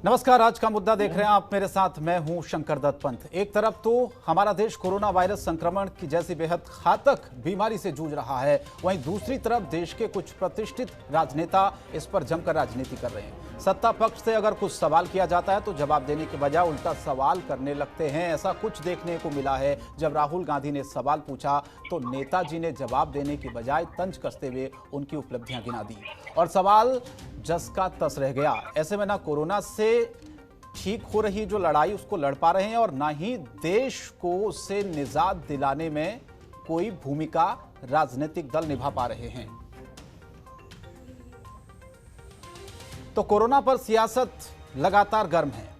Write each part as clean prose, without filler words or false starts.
नमस्कार, आज का मुद्दा देख रहे हैं आप, मेरे साथ मैं हूं शंकर दत्त पंत। एक तरफ तो हमारा देश कोरोना वायरस संक्रमण की जैसी बेहद घातक बीमारी से जूझ रहा है, वहीं दूसरी तरफ देश के कुछ प्रतिष्ठित राजनेता इस पर जमकर राजनीति कर रहे हैं। सत्ता पक्ष से अगर कुछ सवाल किया जाता है तो जवाब देने के बजाय उल्टा सवाल करने लगते हैं। ऐसा कुछ देखने को मिला है। जब राहुल गांधी ने सवाल पूछा तो नेताजी ने जवाब देने की बजाय तंज कसते हुए उनकी उपलब्धियां गिना दी और सवाल जस का तस रह गया। ऐसे में ना कोरोना से ठीक हो रही जो लड़ाई उसको लड़ पा रहे हैं और ना ही देश को उससे निजात दिलाने में कोई भूमिका राजनीतिक दल निभा पा रहे हैं। तो कोरोना पर सियासत लगातार गर्म है।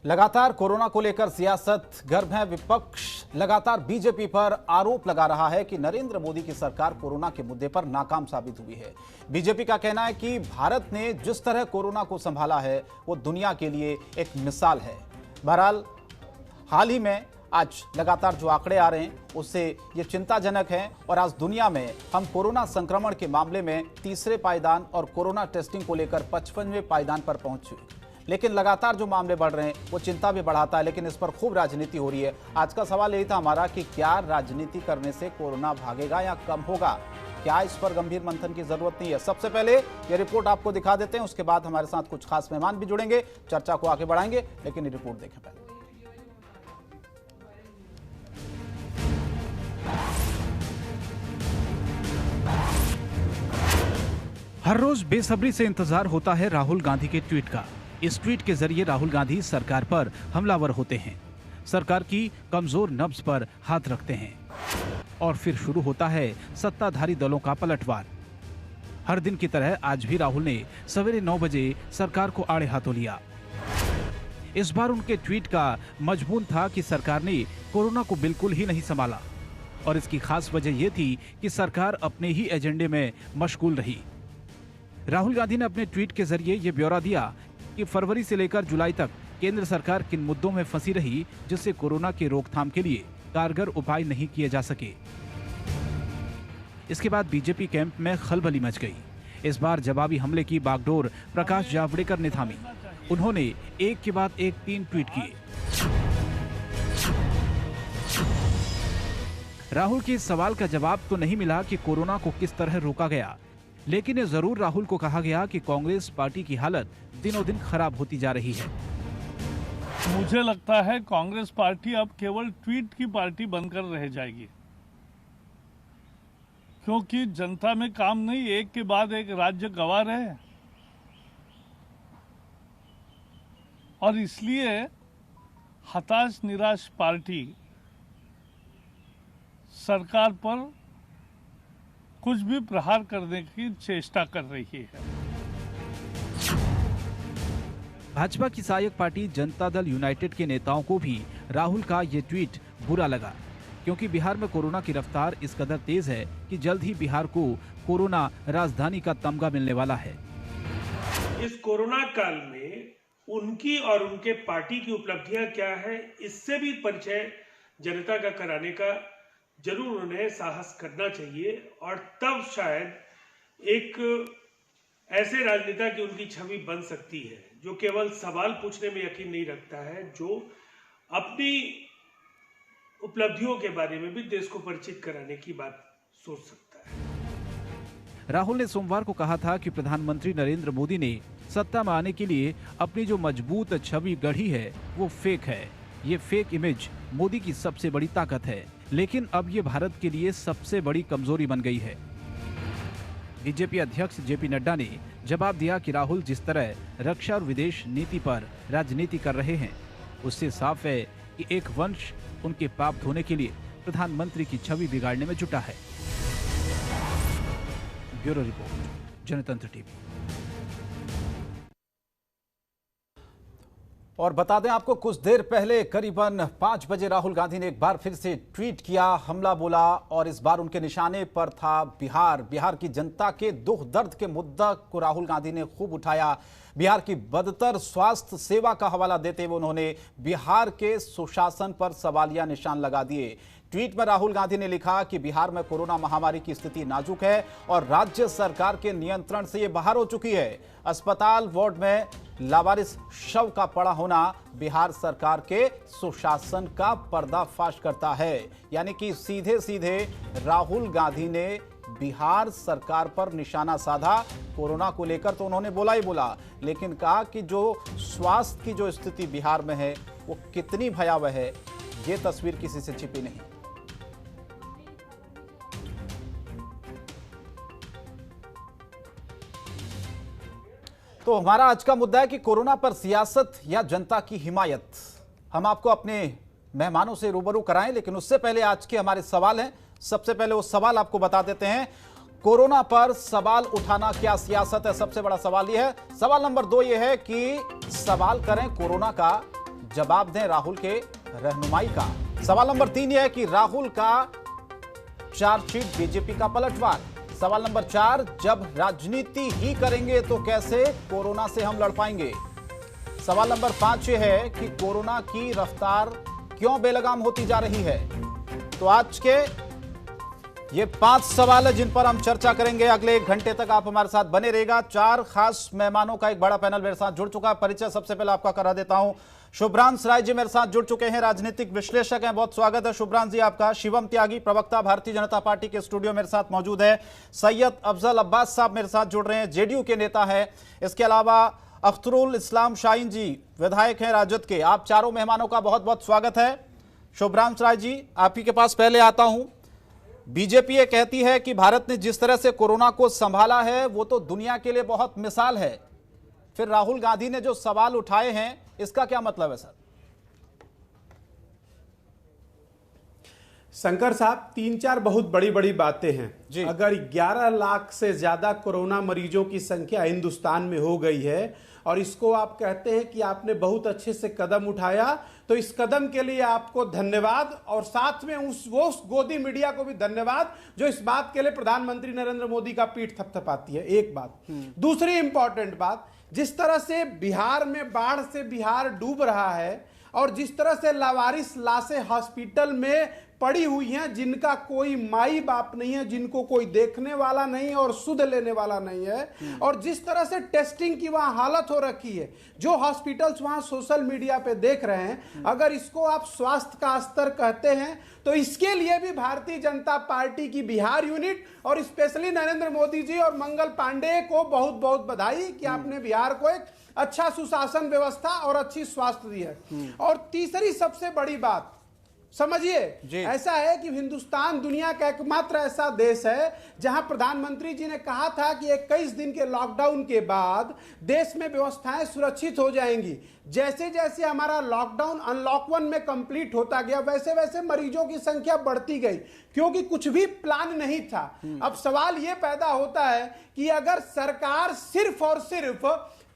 लगातार कोरोना को लेकर सियासत गर्म है। विपक्ष लगातार बीजेपी पर आरोप लगा रहा है कि नरेंद्र मोदी की सरकार कोरोना के मुद्दे पर नाकाम साबित हुई है। बीजेपी का कहना है कि भारत ने जिस तरह कोरोना को संभाला है वो दुनिया के लिए एक मिसाल है। बहरहाल हाल ही में आज लगातार जो आंकड़े आ रहे हैं उससे ये चिंताजनक है और आज दुनिया में हम कोरोना संक्रमण के मामले में तीसरे पायदान और कोरोना टेस्टिंग को लेकर 55वें पायदान पर पहुंच चुके। लेकिन लगातार जो मामले बढ़ रहे हैं वो चिंता भी बढ़ाता है, लेकिन इस पर खूब राजनीति हो रही है। आज का सवाल यही था हमारा कि क्या राजनीति करने से कोरोना भागेगा या कम होगा? क्या इस पर गंभीर मंथन की जरूरत नहीं है? सबसे पहले ये रिपोर्ट आपको दिखा देते हैं, उसके बाद हमारे साथ कुछ खास मेहमान भी जुड़ेंगे, चर्चा को आगे बढ़ाएंगे, लेकिन ये रिपोर्ट देखें पहले। हर रोज बेसब्री से इंतजार होता है राहुल गांधी के ट्वीट का। इस ट्वीट के जरिए राहुल गांधी सरकार पर हमलावर होते हैं, सरकार की कमजोर नब्ज पर हाथ रखते हैं और फिर शुरू होता है सत्ताधारी दलों का पलटवार। हर दिन की तरह आज भी राहुल ने सवेरे 9 बजे सरकार को आड़े हाथों लिया। इस बार उनके ट्वीट का मजमून था कि सरकार ने कोरोना को बिल्कुल ही नहीं संभाला और इसकी खास वजह यह थी कि सरकार अपने ही एजेंडे में मशगूल रही। राहुल गांधी ने अपने ट्वीट के जरिए यह ब्यौरा दिया कि फरवरी से लेकर जुलाई तक केंद्र सरकार किन मुद्दों में फंसी रही जिससे कोरोना के रोकथाम के लिए कारगर उपाय नहीं किए जा सके। इसके बाद बीजेपी कैंप में खलबली मच गई। इस बार जवाबी हमले की बागडोर प्रकाश जावड़ेकर ने थामी। उन्होंने एक के बाद एक 3 ट्वीट किए। राहुल के इस सवाल का जवाब तो नहीं मिला कि कोरोना को किस तरह रोका गया, लेकिन ये जरूर राहुल को कहा गया कि कांग्रेस पार्टी की हालत दिनों दिन खराब होती जा रही है। मुझे लगता है कांग्रेस पार्टी अब केवल ट्वीट की पार्टी बनकर रह जाएगी, क्योंकि जनता में काम नहीं, एक के बाद एक राज्य गंवा रहे हैं और इसलिए हताश निराश पार्टी सरकार पर कुछ भी प्रहार करने की चेष्टा कर रही है। भाजपा की सहायक पार्टी जनता दल यूनाइटेड के नेताओं को भी राहुल का ये ट्वीट बुरा लगा, क्योंकि बिहार में कोरोना की रफ्तार इस कदर तेज है कि जल्द ही बिहार को कोरोना राजधानी का तमगा मिलने वाला है। इस कोरोना काल में उनकी और उनके पार्टी की उपलब्धियां क्या है, इससे भी परिचय जनता का कराने का जरूर उन्हें साहस करना चाहिए और तब शायद एक ऐसे राजनेता की उनकी छवि बन सकती है जो केवल सवाल पूछने में यकीन नहीं रखता है, जो अपनी उपलब्धियों के बारे में भी देश को परिचित कराने की बात सोच सकता है। राहुल ने सोमवार को कहा था कि प्रधानमंत्री नरेंद्र मोदी ने सत्ता में आने के लिए अपनी जो मजबूत छवि गढ़ी है वो फेक है। ये फेक इमेज मोदी की सबसे बड़ी ताकत है, लेकिन अब ये भारत के लिए सबसे बड़ी कमजोरी बन गई है। बीजेपी अध्यक्ष जेपी नड्डा ने जवाब दिया कि राहुल जिस तरह रक्षा और विदेश नीति पर राजनीति कर रहे हैं, उससे साफ है कि एक वंश उनके पाप धोने के लिए प्रधानमंत्री की छवि बिगाड़ने में जुटा है। ब्यूरो रिपोर्ट, जनतंत्र टीवी। और बता दें आपको, कुछ देर पहले करीबन 5 बजे राहुल गांधी ने एक बार फिर से ट्वीट किया, हमला बोला, और इस बार उनके निशाने पर था बिहार की जनता के दुख दर्द के मुद्दा को राहुल गांधी ने खूब उठाया। बिहार की बदतर स्वास्थ्य सेवा का हवाला देते हुए उन्होंने बिहार के सुशासन पर सवालिया निशान लगा दिए। ट्वीट में राहुल गांधी ने लिखा कि बिहार में कोरोना महामारी की स्थिति नाजुक है और राज्य सरकार के नियंत्रण से ये बाहर हो चुकी है। अस्पताल वार्ड में लावारिस शव का पड़ा होना बिहार सरकार के सुशासन का पर्दाफाश करता है। यानी कि सीधे सीधे राहुल गांधी ने बिहार सरकार पर निशाना साधा। कोरोना को लेकर तो उन्होंने बोला ही बोला, लेकिन कहा कि जो स्वास्थ्य की जो स्थिति बिहार में है वो कितनी भयावह है, ये तस्वीर किसी से छिपी नहीं। तो हमारा आज का मुद्दा है कि कोरोना पर सियासत या जनता की हिमायत। हम आपको अपने मेहमानों से रूबरू कराएं, लेकिन उससे पहले आज के हमारे सवाल हैं। सबसे पहले वो सवाल आपको बता देते हैं। कोरोना पर सवाल उठाना क्या सियासत है? सबसे बड़ा सवाल यह है। सवाल नंबर 2 यह है कि सवाल करें कोरोना का, जवाब दें राहुल के रहनुमाई का। सवाल नंबर 3 यह है कि राहुल का चार्जशीट बीजेपी का पलटवार। सवाल नंबर 4, जब राजनीति ही करेंगे तो कैसे कोरोना से हम लड़ पाएंगे। सवाल नंबर 5 यह है कि कोरोना की रफ्तार क्यों बेलगाम होती जा रही है। तो आज के ये 5 सवाल है जिन पर हम चर्चा करेंगे। अगले 1 घंटे तक आप हमारे साथ बने रहेगा। 4 खास मेहमानों का एक बड़ा पैनल मेरे साथ जुड़ चुका है। परिचय सबसे पहले आपका करा देता हूं। शुभ्रांश राय जी मेरे साथ जुड़ चुके हैं, राजनीतिक विश्लेषक हैं। बहुत स्वागत है शुभ्रांश जी आपका। शिवम त्यागी, प्रवक्ता भारतीय जनता पार्टी के स्टूडियो मेरे साथ मौजूद है। सैयद अफजल अब्बास साहब मेरे साथ जुड़ रहे हैं, जेडीयू के नेता है। इसके अलावा अख्तरुल इस्लाम शाहीन जी, विधायक हैं राजद के। आप चारों मेहमानों का बहुत बहुत स्वागत है। शुभ्रांश राय जी, आप ही के पास पहले आता हूं। बीजेपी ये कहती है कि भारत ने जिस तरह से कोरोना को संभाला है वो तो दुनिया के लिए बहुत मिसाल है। फिर राहुल गांधी ने जो सवाल उठाए हैं, इसका क्या मतलब है सर? शंकर साहब, 3-4 बहुत बड़ी बड़ी बातें हैं जी। अगर 11 लाख से ज्यादा कोरोना मरीजों की संख्या हिंदुस्तान में हो गई है और इसको आप कहते हैं कि आपने बहुत अच्छे से कदम उठाया, तो इस कदम के लिए आपको धन्यवाद। और साथ में उस गोदी मीडिया को भी धन्यवाद जो इस बात के लिए प्रधानमंत्री नरेंद्र मोदी का पीठ थपथपाती है। एक बात। दूसरी इंपॉर्टेंट बात, जिस तरह से बिहार में बाढ़ से बिहार डूब रहा है और जिस तरह से लावारिस लाशें हॉस्पिटल में पड़ी हुई हैं, जिनका कोई माई बाप नहीं है, जिनको कोई देखने वाला नहीं है और सुध लेने वाला नहीं है, और जिस तरह से टेस्टिंग की वहां हालत हो रखी है, जो हॉस्पिटल्स वहां सोशल मीडिया पे देख रहे हैं, अगर इसको आप स्वास्थ्य का स्तर कहते हैं तो इसके लिए भी भारतीय जनता पार्टी की बिहार यूनिट और स्पेशली नरेंद्र मोदी जी और मंगल पांडे को बहुत बहुत बधाई कि आपने बिहार को एक अच्छा सुशासन व्यवस्था और अच्छी स्वास्थ्य दी है। और तीसरी सबसे बड़ी बात समझिए, ऐसा है कि हिंदुस्तान दुनिया का एकमात्र ऐसा देश है जहां प्रधानमंत्री जी ने कहा था कि 21 दिन के लॉकडाउन के बाद देश में व्यवस्थाएं सुरक्षित हो जाएंगी। जैसे जैसे हमारा लॉकडाउन अनलॉक 1 में कंप्लीट होता गया, वैसे वैसे मरीजों की संख्या बढ़ती गई, क्योंकि कुछ भी प्लान नहीं था। अब सवाल यह पैदा होता है कि अगर सरकार सिर्फ और सिर्फ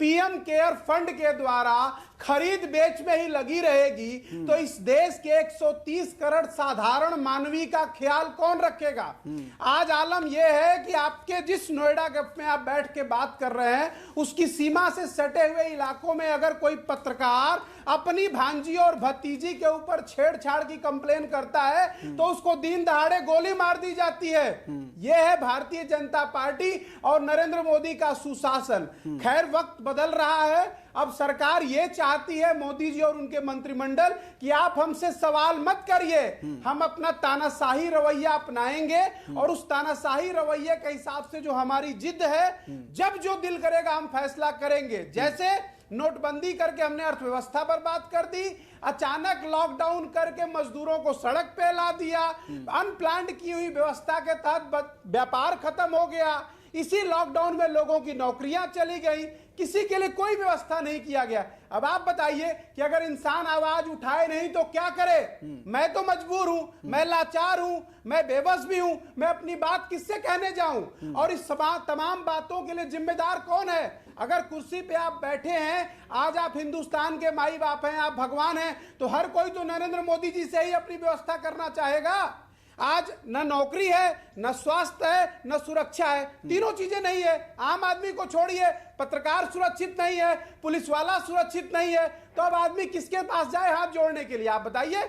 पीएम केयर फंड के द्वारा खरीद बेच में ही लगी रहेगी तो इस देश के 130 करोड़ साधारण मानवी का ख्याल कौन रखेगा। आज आलम यह है कि आपके जिस नोएडा में आप बैठ के बात कर रहे हैं, उसकी सीमा से सटे हुए इलाकों में अगर कोई पत्रकार अपनी भांजी और भतीजी के ऊपर छेड़छाड़ की कंप्लेन करता है तो उसको दिन दहाड़े गोली मार दी जाती है। यह है भारतीय जनता पार्टी और नरेंद्र मोदी का सुशासन। खैर, वक्त बदल रहा है। अब सरकार ये चाहती है, मोदी जी और उनके मंत्रिमंडल, कि आप हमसे सवाल मत करिए, हम अपना तानाशाही रवैया अपनाएंगे और उस तानाशाही रवैये के हिसाब से जो हमारी जिद है, जब जो दिल करेगा हम फैसला करेंगे। जैसे नोटबंदी करके हमने अर्थव्यवस्था पर बात कर दी, अचानक लॉकडाउन करके मजदूरों को सड़क पे ला दिया, अनप्लान्ड की हुई व्यवस्था के तहत व्यापार खत्म हो गया, इसी लॉकडाउन में लोगों की नौकरियां चली गई। किसी के लिए कोई व्यवस्था नहीं किया गया। अब आप बताइए कि अगर इंसान आवाज उठाए नहीं तो क्या करे? मैं तो मजबूर हूं, मैं लाचार हूं, मैं बेबस भी हूं, मैं अपनी बात किससे कहने जाऊं? और इस तमाम बातों के लिए जिम्मेदार कौन है? अगर कुर्सी पे आप बैठे हैं, आज आप हिंदुस्तान के माई बाप हैं, आप भगवान हैं, तो हर कोई तो नरेंद्र मोदी जी से ही अपनी व्यवस्था करना चाहेगा। आज न नौकरी है, न स्वास्थ्य है, न सुरक्षा है, तीनों चीजें नहीं है। आम आदमी को छोड़िए, पत्रकार सुरक्षित नहीं है, पुलिस वाला सुरक्षित नहीं है, तो अब आदमी किसके पास जाए हाथ जोड़ने के लिए? आप बताइए।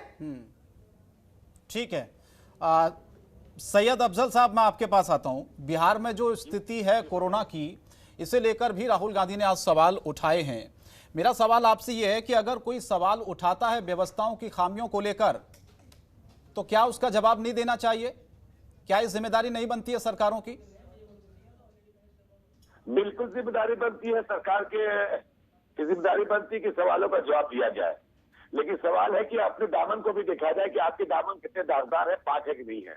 ठीक है, सैयद अफजल साहब, मैं आपके पास आता हूं। बिहार में जो स्थिति है कोरोना की, इसे लेकर भी राहुल गांधी ने आज सवाल उठाए हैं। मेरा सवाल आपसे यह है कि अगर कोई सवाल उठाता है व्यवस्थाओं की खामियों को लेकर, तो क्या उसका जवाब नहीं देना चाहिए? क्या ये जिम्मेदारी नहीं बनती है सरकारों की? बिल्कुल जिम्मेदारी बनती है, सरकार की जिम्मेदारी बनती है कि सवालों का जवाब दिया जाए। लेकिन सवाल है कि अपने दामन को भी देखा जाए कि आपके दामन कितने दागदार है, पाक है कि नहीं है।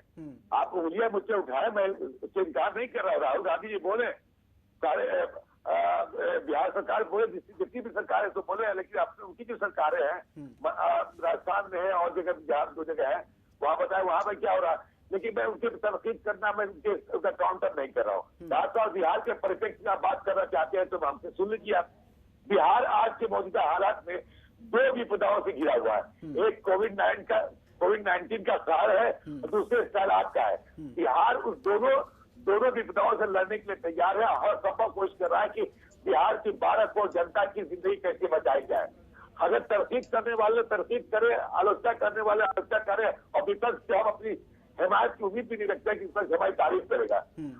आप उंगलियां मुझसे उठाए, मैं उससे इनकार नहीं कर रहा हूं। राहुल गांधी जी बोले, सारे बिहार सरकार बोले, जितनी भी सरकार है तो बोले, लेकिन अपने उनकी जो सरकारें हैं राजस्थान में है और जगह बिहार 2 जगह है, वहां बताए वहां पर क्या हो रहा है। लेकिन मैं उनकी तनकीद करना, मैं उनका काउंटर नहीं कर रहा हूँ। साथ और बिहार के परिप्रेक्ष्य में आप बात करना चाहते हैं तो हमसे सुन लीजिए। आप बिहार आज के मौजूदा हालात में 2 विपदाओं से घिरा हुआ है। एक कोविड-19 का कहर है, दूसरे सैलाब का है। बिहार उस दोनों विपदाओं से लड़ने के लिए तैयार है और संभव कोशिश कर रहा है कि बिहार की 12 करोड़ जनता की जिंदगी कैसे बचाई जाए। अगर तरकीब करने वाले तरकीब करे, आलोचना करने वाले आलोचना करे, और विपक्ष से हम अपनी हिमायत की उम्मीद भी नहीं रखते कि विपक्ष हमारी तारीफ करेगा।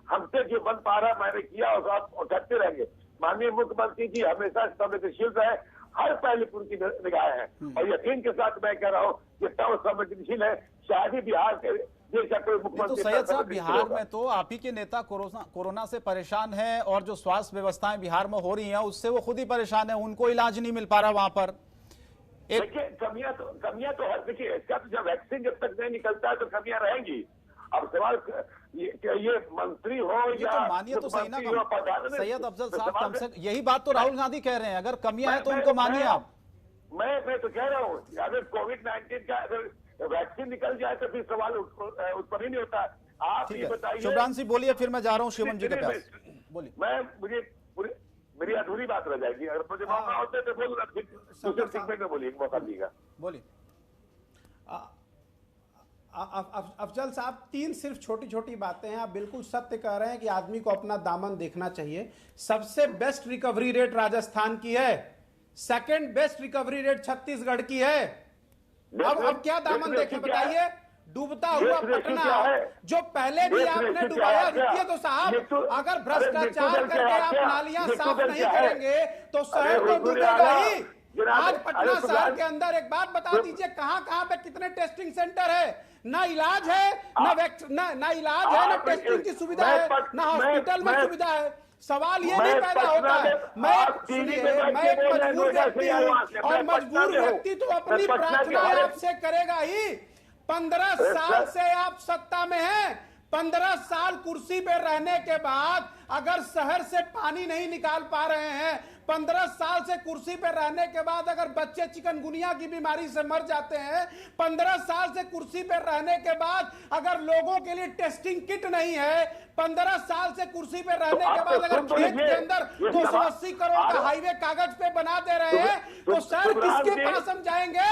हमसे जो बन पा रहा मैंने किया और आप करते रहेंगे। माननीय मुख्यमंत्री जी हमेशा संवेदनशील रहे, हर पहले पर उनकी निगाहें हैं, और यकीन के साथ मैं कह रहा हूँ जितना वो संवेदनशील है, शायद ही बिहार के तो सैयद साहब, बिहार में तो आप ही के नेता कोरोना से परेशान हैं, और जो स्वास्थ्य व्यवस्थाएं बिहार में हो रही हैं उससे वो खुद ही परेशान है, उनको इलाज नहीं मिल पा रहा वहां पर। देखिए कमियां तो है। देखिए इसका तो जब वैक्सीन जब तक नहीं निकलता है तो कमियां रहेंगी। अब सवाल ये मंत्री हो या तो मानिए तो सही ना, सैयद अफजल साहब, कम से यही बात तो राहुल गांधी कह रहे हैं, अगर कमियां हैं तो उनको मानिए आप। मैं तो कह रहा हूँ, अगर कोविड-19 का अगर वैक्सीन निकल जाए तो फिर सवाल उत्पन्न ही नहीं होता। आप ये बताइए। शुभ्रांश जी बोलिए, फिर मैं जा रहा हूँ शिवम जी के पास। बोलिए। मेरी अधूरी बात रह जाएगी। अगर मुझे मौका होता तो बोलूंगा, दूसरे सेगमेंट में बोलिए, मौका दीजिएगा। बोलिए। अफजल साहब, 3 सिर्फ छोटी छोटी बातें हैं। आप बिल्कुल सत्य कह रहे हैं कि आदमी को अपना दामन देखना चाहिए। सबसे बेस्ट रिकवरी रेट राजस्थान की है, second best recovery rate Chhattisgarh की है। अब क्या दामन देखें बताइए? डूबता हुआ पटना, जो पहले भी आपने डुबाया। रुकिए तो साहब, अगर भ्रष्टाचार करके आप नालियां साफ नहीं करेंगे तो शहर तो डूबेगा ही। आज पटना शहर के अंदर एक बात बता दीजिए, कहां कहां पे कितने टेस्टिंग सेंटर है? ना इलाज है, ना इलाज है, ना टेस्टिंग की सुविधा है, ना हॉस्पिटल में सुविधा है। सवाल ये नहीं पैदा होता है। मैं एक मजबूर व्यक्ति हूं, और मजबूर व्यक्ति तो अपनी प्रार्थना आपसे करेगा ही। 15 साल से आप सत्ता में हैं, 15 साल कुर्सी पे रहने के बाद अगर शहर से पानी नहीं निकाल पा रहे हैं, 15 साल से कुर्सी पे रहने के बाद अगर बच्चे चिकनगुनिया की बीमारी से मर जाते हैं, 15 साल से कुर्सी पे रहने के बाद अगर लोगों के लिए टेस्टिंग किट नहीं है, 15 साल से कुर्सी पे रहने के बाद अगर खेत के अंदर 280 करोड़ का हाईवे कागज पे बना दे रहे हैं, तो सर किसके पास हम जाएंगे?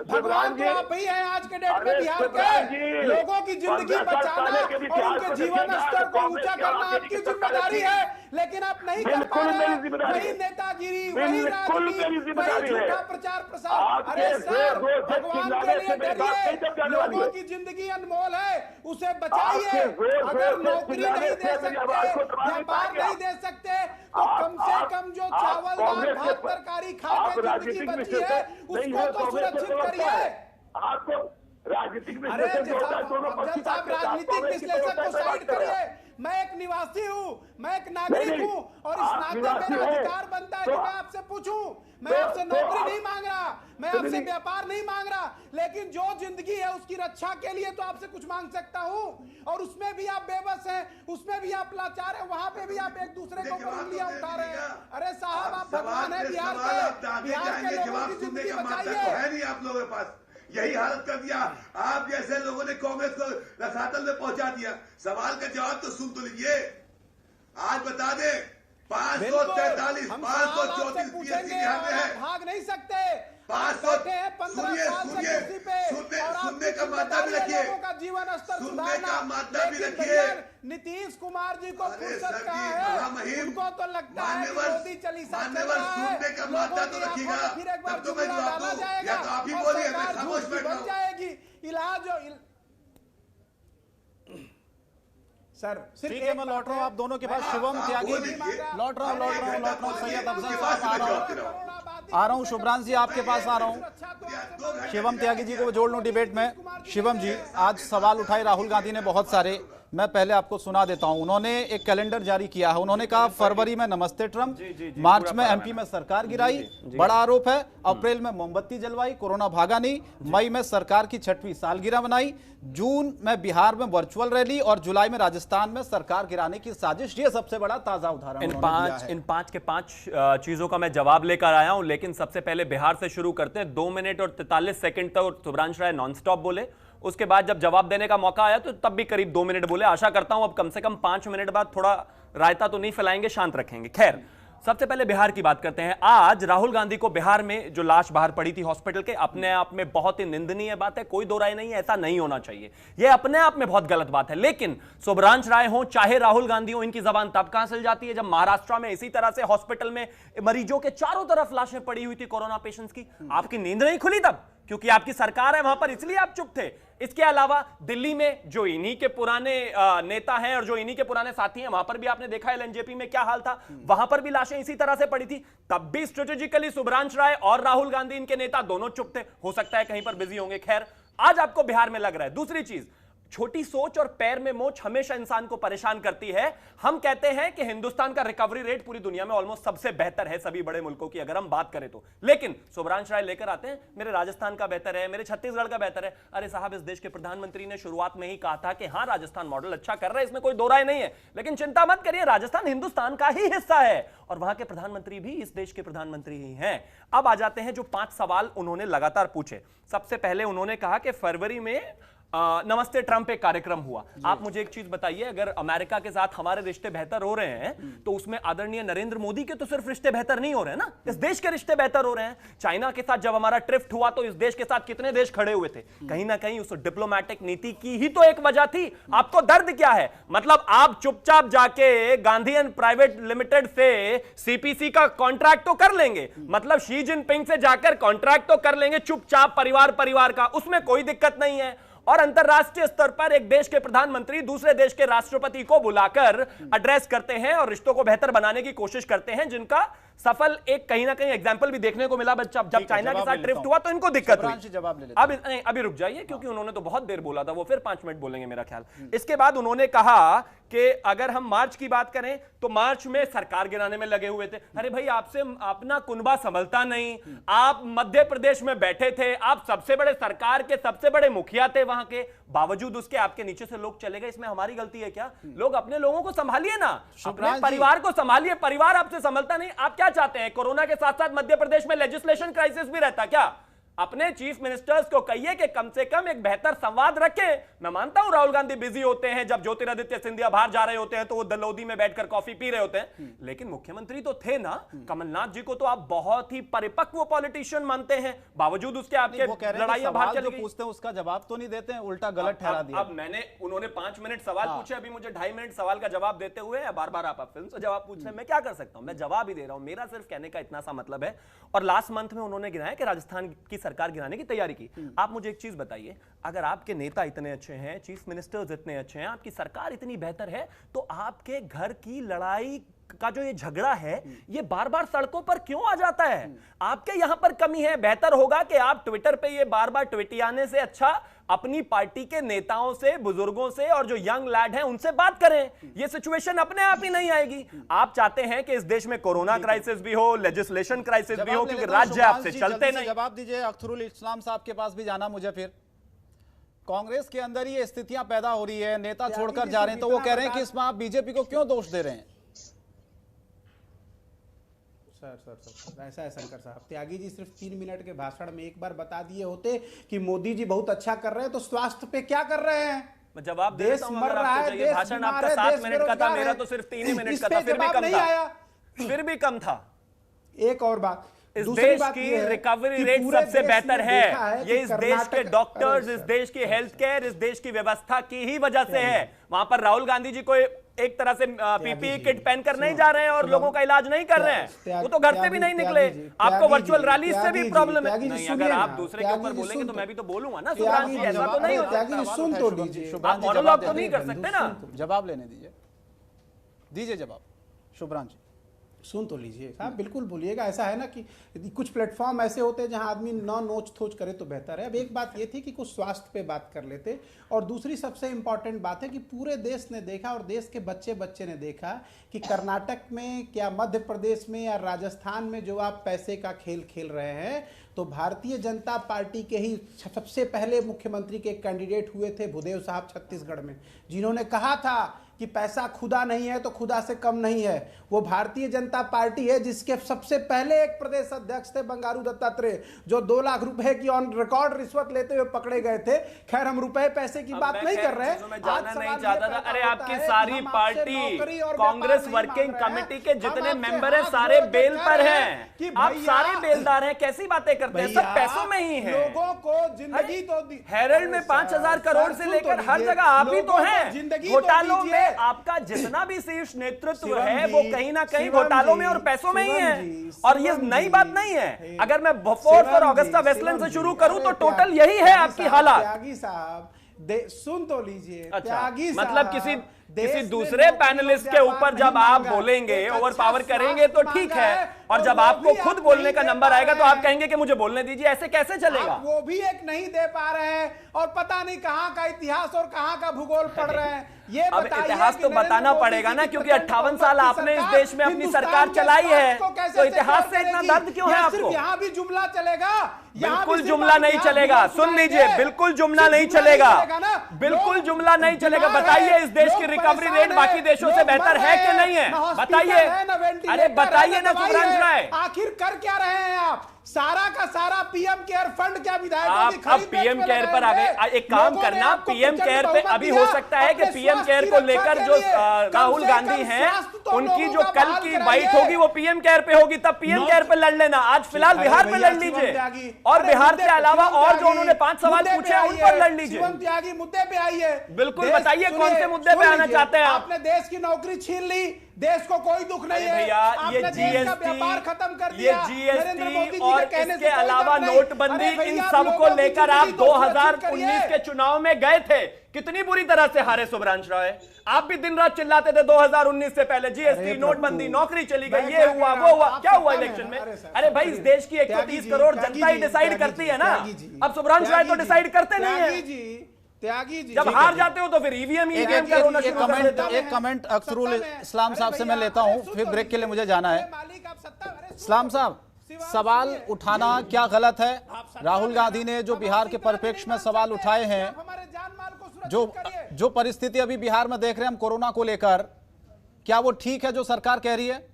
भगवान तो आप ही हैं आज के डेट में बिहार के। लोगों की जिंदगी बचाना और उनके जीवन स्तर को ऊंचा करना आपकी जिम्मेदारी है, लेकिन आप नहीं कर पा रहे। वही नेतागिरी, वही राजनीति, वही झूठा प्रचार प्रसार। अरे सर, भगवान के लिए डरिए, लोगों की जिंदगी अनमोल है, उसे बचाइए। अगर नौकरी नहीं दे सकते, व्यापार नहीं दे सकते, तो कम से कम जो चावल दाल भात तरकारी खा के जिंदगी बची है उसको तो सुरक्षित करिए। राजनीतिक अरे विश्लेषक जो होता है दोनों अफजल पक्ष साहब, राजनीतिक विश्लेषक को साइड करिए। मैं एक निवासी हूँ, मैं एक नागरिक नहीं, हूँ, और इस आप नाते निवासी मेरा हैं, अधिकार बनता है तो कि मैं आपसे पूछूं। मैं तो- आपसे तो नौकरी आप- नहीं मांग रहा, मैं तो आपसे नहीं- व्यापार नहीं मांग रहा, लेकिन जो जिंदगी है उसकी रक्षा के लिए तो आपसे कुछ मांग सकता हूँ। और उसमें भी आप बेबस हैं, उसमें भी आप लाचार हैं, वहां पे भी आप एक दूसरे के ऊपर उंगलियां उठा रहे हैं। अरे साहब, आप भगवान है बिहार के लोगों की जिंदगी बचाइए। है नहीं आप लोगों के पास, यही हालत कर दिया। आप जैसे लोगों ने कांग्रेस को रसातल में पहुंचा दिया। सवाल का जवाब तो सुन तो लीजिए। आज बता दे 543 हम 534 पूछेंगे, पीएचडी यहाँ पे है। आप भाग नहीं सकते। 500 बैठे हैं 15 साल से कुर्सी पे, और आप सुनने का मादा भी रखिए, लोगों का जीवन स्तर सुनने सुधारना। का मादा भी लेकिन रखिए। भैया, नीतीश कुमार जी को अरे फुर्सत सर कहाँ जी, है? महामहिम, उनको तो लगता है कि मोदी चालीसा चल मान्यवर, रहा है, सुनने का लोगों मादा तो की आंखों रखिएगा, में फिर एक बार तब तो मैं जुमला जवाब डाला दूं। जाएगा, या तो आप ही और बोलिए, मैं सरकार खामोश झूठ की बैठ बन रहा हूं। जाएगी। सर सिर्फ ठीक है, मैं लौट रहा हूँ आप दोनों के पास। शिवम त्यागी, लौट रहा हूँ सैयद अफजल साहब आ रहा हूँ शुभ्रांश जी आपके पास आ रहा हूँ। शिवम त्यागी जी को जोड़ लूं डिबेट में। शिवम जी, आज सवाल उठाए राहुल गांधी ने बहुत सारे, मैं पहले आपको सुना देता हूं। उन्होंने एक कैलेंडर जारी किया है। उन्होंने कहा फरवरी में नमस्ते ट्रम्प, मार्च में एमपी में सरकार गिराई, बड़ा आरोप है। अप्रैल में मोमबत्ती जलवाई, कोरोना भागा नहीं। मई में सरकार की 6वीं सालगिरह मनाई। जून में बिहार में वर्चुअल रैली, और जुलाई में राजस्थान में सरकार गिराने की साजिश। ये सबसे बड़ा ताजा उदाहरण इन पांच के पांच चीजों का मैं जवाब लेकर आया हूं, लेकिन सबसे पहले बिहार से शुरू करते हैं। 2 मिनट और 43 सेकंड तक शुभ्रांश राय नॉनस्टॉप बोले। उसके बाद जब जवाब देने का मौका आया तो तब भी करीब 2 मिनट बोले। आशा करता हूं अब कम से कम 5 मिनट बाद थोड़ा रायता तो नहीं फैलाएंगे, शांत रखेंगे। खैर, सबसे पहले बिहार की बात करते हैं। आज राहुल गांधी को बिहार में जो लाश बाहर पड़ी थी हॉस्पिटल के, अपने आप में बहुत ही निंदनीय बात है, कोई दो राय नहीं है, ऐसा नहीं होना चाहिए। यह अपने आप में बहुत गलत बात है। लेकिन शुभ्रांश राय हो चाहे राहुल गांधी हो, इनकी जबान तब कहां सिल जाती है जब महाराष्ट्र में इसी तरह से हॉस्पिटल में मरीजों के चारों तरफ लाशें पड़ी हुई थी कोरोना पेशेंट्स की। आपकी नींद नहीं खुली तब, क्योंकि आपकी सरकार है वहां पर, इसलिए आप चुप थे। इसके अलावा दिल्ली में जो इन्हीं के पुराने नेता हैं और जो इन्हीं के पुराने साथी हैं, वहां पर भी आपने देखा एलएनजेपी में क्या हाल था, वहां पर भी लाशें इसी तरह से पड़ी थी। तब भी स्ट्रेटेजिकली शुभ्रांश राय और राहुल गांधी, इनके नेता दोनों चुप थे। हो सकता है कहीं पर बिजी होंगे। खैर, आज आपको बिहार में लग रहा है। दूसरी चीज, छोटी सोच और पैर में मोच हमेशा इंसान को परेशान करती है। हम कहते हैं कि हिंदुस्तान का रिकवरी रेट पूरी दुनिया में ऑलमोस्ट सबसे बेहतर है सभी बड़े मुल्कों की, अगर हम बात करें तो। लेकिन शुभ्रांश राय लेकर आते हैं मेरे राजस्थान का बेहतर है, मेरे छत्तीसगढ़ का बेहतर है। अरे साहब, इस देश के प्रधानमंत्री ने शुरुआत में ही कहा था कि हां, राजस्थान मॉडल अच्छा कर रहा है, इसमें कोई दो राय नहीं है। लेकिन चिंता मत करिए, राजस्थान हिंदुस्तान का ही हिस्सा है और वहां के प्रधानमंत्री भी इस देश के प्रधानमंत्री ही हैं। अब आ जाते हैं जो 5 सवाल उन्होंने लगातार पूछे। सबसे पहले उन्होंने कहा कि फरवरी में नमस्ते ट्रंप एक कार्यक्रम हुआ। आप मुझे एक चीज बताइए, अगर अमेरिका के साथ हमारे रिश्ते बेहतर हो रहे हैं तो उसमें आदरणीय नरेंद्र मोदी के तो सिर्फ रिश्ते बेहतर नहीं हो रहे हैं ना, इस देश के रिश्ते बेहतर हो रहे हैं। चाइना के साथ जब हमारा ट्रिफ्ट हुआ तो इस देश के साथ कितने देश खड़े हुए थे? कहीं ना कहीं उस डिप्लोमेटिक नीति की ही तो एक वजह थी। आपको दर्द क्या है? मतलब आप चुपचाप जाके गांधी एंड प्राइवेट लिमिटेड से सीपीसी का कॉन्ट्रैक्ट तो कर लेंगे, मतलब शी जिनपिंग से जाकर कॉन्ट्रैक्ट तो कर लेंगे चुपचाप, परिवार का, उसमें कोई दिक्कत नहीं है। और अंतरराष्ट्रीय स्तर पर एक देश के प्रधानमंत्री दूसरे देश के राष्ट्रपति को बुलाकर एड्रेस करते हैं और रिश्तों को बेहतर बनाने की कोशिश करते हैं, जिनका सफल एक कहीं ना कहीं एग्जांपल भी देखने को मिला। जब चाइना के साथ ट्रिफ्ट हुआ तो इनको दिक्कत हुई। अभी रुक जाइए, क्योंकि उन्होंने तो बहुत देर बोला था, वो फिर 5 मिनट बोलेंगे मेरा ख्याल। इसके बाद उन्होंने कहा कि अगर हम मार्च की बात करें तो मार्च में सरकार गिराने में लगे हुए थे। अरे भाई, आपसे अपना कुनबा संभलता नहीं। आप मध्य प्रदेश में बैठे थे, आप सबसे बड़े सरकार के सबसे बड़े मुखिया थे वहां के, बावजूद उसके आपके नीचे से लोग चले गए। इसमें हमारी गलती है क्या? लोग अपने लोगों को संभालिए ना, अपने परिवार को संभालिए। परिवार आपसे संभलता नहीं। आप क्या चाहते हैं? कोरोना के साथ साथ मध्य प्रदेश में लेजिस्लेशन क्राइसिस भी रहता क्या? अपने चीफ मिनिस्टर्स को कहिए कि कम से कम एक बेहतर संवाद रखें। मैं मानता हूं राहुल गांधी बिजी होते हैं, जब ज्योतिरादित्य सिंधिया बाहर जा रहे होते हैं तो वो दलोदी में बैठकर कॉफी पी रहे होते हैं, लेकिन मुख्यमंत्री तो थे ना। कमलनाथ जी को तो आप बहुत ही परिपक्व पॉलिटिशियन मानते हैं, बावजूद उसके आपके लड़ाइयां बाहर चली गई। पूछते हैं उसका जवाब तो नहीं देते हैं, उल्टा गलत ठहरा दिया। अब उन्होंने 5 मिनट सवाल पूछे, अभी मुझे 2.5 मिनट सवाल का जवाब देते हुए बार-बार आप फिल्म से जवाब पूछ रहे हैं। मैं क्या कर सकता हूं? मैं जवाब ही दे रहा हूं। मेरा सिर्फ कहने का इतना सा मतलब है। और लास्ट मंथ में उन्होंने गिनाया कि राजस्थान की सरकार गिराने की तैयारी की। आप मुझे एक चीज बताइए, अगर आपके नेता इतने अच्छे हैं, चीफ मिनिस्टर्स इतने अच्छे हैं, आपकी सरकार इतनी बेहतर है, तो आपके घर की लड़ाई का जो ये झगड़ा है ये बार बार सड़कों पर क्यों आ जाता है? आपके यहां पर कमी है। बेहतर होगा कि आप ट्विटर पे ये बार बार ट्वीटियाने से अच्छा अपनी पार्टी के नेताओं से, बुजुर्गों से और जो यंग लैड हैं उनसे बात करें। ये सिचुएशन अपने आप ही नहीं आएगी। आप चाहते हैं कि इस देश में कोरोना क्राइसिस भी हो, लेजिस्लेशन क्राइसिस भी हो, क्योंकि राज्य आपसे चलते नहीं। जवाब दीजिए। अख्तरुल इस्लाम साहब के पास भी जाना मुझे। फिर कांग्रेस के अंदर ये स्थितियां पैदा हो रही है, नेता छोड़कर जा रहे हैं, तो वो कह रहे हैं कि इसमें आप बीजेपी को क्यों दोष दे रहे हैं? सर ऐसा है शंकर साहब, त्यागी जी सिर्फ 3 मिनट के भाषण में एक बार बता दिए होते कि मोदी जी बहुत अच्छा कर रहे हैं, तो स्वास्थ्य पे क्या कर रहे हैं? जवाब देश मर रहा है, देश भाषण बीमार आपका है, 7 देश मिनट का था, मेरा बेरोजगार तो सिर्फ 3 ही है। मिनट इस का पे था, फिर भी जवाब कम नहीं था। आया। फिर भी कम था। एक और बात, इस दूसरी देश बात की ये है रिकवरी कि रेट पूरे सबसे देश बेहतर ने है। देखा है ये कि इस देश के कर्नाटक- डॉक्टर्स, अरे इस सर, देश की हेल्थ केयर, इस देश की व्यवस्था की ही वजह से है। वहां पर राहुल गांधी जी को एक तरह से पीपीई किट पहनकर नहीं जा रहे हैं और लोगों का इलाज नहीं कर रहे हैं। वो तो घर से भी नहीं निकले। आपको वर्चुअल रैली से भी प्रॉब्लम है। नहीं, अगर आप दूसरे के ऊपर बोलेंगे तो मैं भी तो बोलूंगा ना सुब्रांश जी, ऐसा तो नहीं होता। सुन तो लीजिए, आप मोनोलॉग तो नहीं कर सकते ना। जवाब लेने दीजिए जवाब। शुभ्रांश जी सुन तो लीजिए साहब, बिल्कुल बोलिएगा। ऐसा है ना कि कुछ प्लेटफॉर्म ऐसे होते हैं जहां आदमी न नोच थोच करे तो बेहतर है। अब एक बात ये थी कि कुछ स्वास्थ्य पे बात कर लेते, और दूसरी सबसे इंपॉर्टेंट बात है कि पूरे देश ने देखा और देश के बच्चे बच्चे ने देखा कि कर्नाटक में, क्या मध्य प्रदेश में या राजस्थान में जो आप पैसे का खेल खेल रहे हैं, तो भारतीय जनता पार्टी के ही सबसे पहले मुख्यमंत्री के कैंडिडेट हुए थे भूदेव साहब छत्तीसगढ़ में, जिन्होंने कहा था कि पैसा खुदा नहीं है तो खुदा से कम नहीं है। वो भारतीय जनता पार्टी है जिसके सबसे पहले एक प्रदेश अध्यक्ष थे बंगारू दत्तात्रेय, जो 2 लाख रुपए की ऑन रिकॉर्ड रिश्वत लेते हुए पकड़े गए थे। खैर, हम रुपए पैसे की बात नहीं कर रहे हैं। नहीं चाहता था। अरे आपकी सारी पार्टी, कांग्रेस वर्किंग कमेटी के जितने मेंबर हैं सारे बेल पर हैं। आप सारे बेलदार हैं, कैसी बातें करते हैं? सब पैसों में ही है। लोगों को जिंदगी तो दी। हेरल्ड में 5000 करोड़ से लेकर हर जगह आप ही तो हैं। घोटालों में आपका जितना भी शीर्ष नेतृत्व है वो कहीं ना कहीं घोटालों में और पैसों में ही है। और ये नई बात नहीं है। अगर मैं बोफोर्स और ऑगस्टा वेस्टलैंड से शुरू करूं तो टोटल यही है आपकी हालत। त्यागी साहब सुन तो लीजिए। अच्छा, मतलब किसी दूसरे पैनलिस्ट के ऊपर जब आप बोलेंगे, ओवर पावर करेंगे तो ठीक है, और जब आपको खुद बोलने का नंबर आएगा तो आप कहेंगे कि मुझे बोलने दीजिए। ऐसे कैसे चलेगा? वो भी एक नहीं दे पा रहे हैं और पता नहीं कहां का इतिहास और कहां का भूगोल पढ़ रहे हैं। ये अब इतिहास तो बताना पड़ेगा ना, क्योंकि 58 साल आपने इस देश में अपनी सरकार चलाई है, तो इतिहास से इतना दर्द क्यों है आपको? यहाँ भी जुमला चलेगा? बिल्कुल जुमला नहीं चलेगा। सुन लीजिए, बिल्कुल जुमला नहीं चलेगा, बिल्कुल जुमला नहीं चलेगा। बताइए इस देश की रिकवरी रेट बाकी देशों से बेहतर है कि नहीं है? बताइए। अरे बताइए ना सुब्रांश राय, आखिर कर क्या रहे हैं आप? सारा का सारा पीएम केयर फंड क्या विधायकों की आप पीएम केयर पर आ गए। एक काम करना, पीएम केयर पे अभी हो सकता है कि पीएम केयर को लेकर जो राहुल गांधी हैं उनकी जो कल की बाइट होगी वो पीएम केयर पे होगी, तब पीएम केयर पे लड़ लेना। आज फिलहाल बिहार पे लड़ लीजिए, और बिहार के अलावा और जो उन्होंने 5 सवाल पूछे उन पर लड़ लीजिए। शिवम त्यागी मुद्दे पे आइए। बिल्कुल बताइए कौन से मुद्दे पे आना चाहते हैं आप? आपने देश की नौकरी छीन ली, देश को कोई दुख नहीं है। भैया, ये जीएसटी, व्यापार खत्म कर ये दिया। जीएसटी और इसके अलावा नोटबंदी, इन सब को लेकर आप 2019 के चुनाव में गए थे, कितनी बुरी तरह से हारे सुब्रांश राय। आप भी दिन रात चिल्लाते थे 2019 से पहले जीएसटी, नोटबंदी, नौकरी चली गई, ये हुआ वो हुआ। क्या हुआ इलेक्शन में? अरे भाई, इस देश की 130 करोड़ जनता ही डिसाइड करती है ना। अब सुब्रांश राय तो डिसाइड करते नहीं है। त्यागी जी, जब हार जाते हो तो फिर ईवीएम का रोना शुरू कर देते हो। एक कमेंट अख्तरुल इस्लाम साहब से मैं लेता हूं, फिर ब्रेक के लिए मुझे जाना है। इस्लाम साहब, सवाल उठाना क्या गलत है? राहुल गांधी ने जो बिहार के परिप्रेक्ष्य में सवाल उठाए हैं, जो परिस्थिति अभी बिहार में देख रहे हैं हम कोरोना को लेकर, क्या वो ठीक है जो सरकार कह रही है?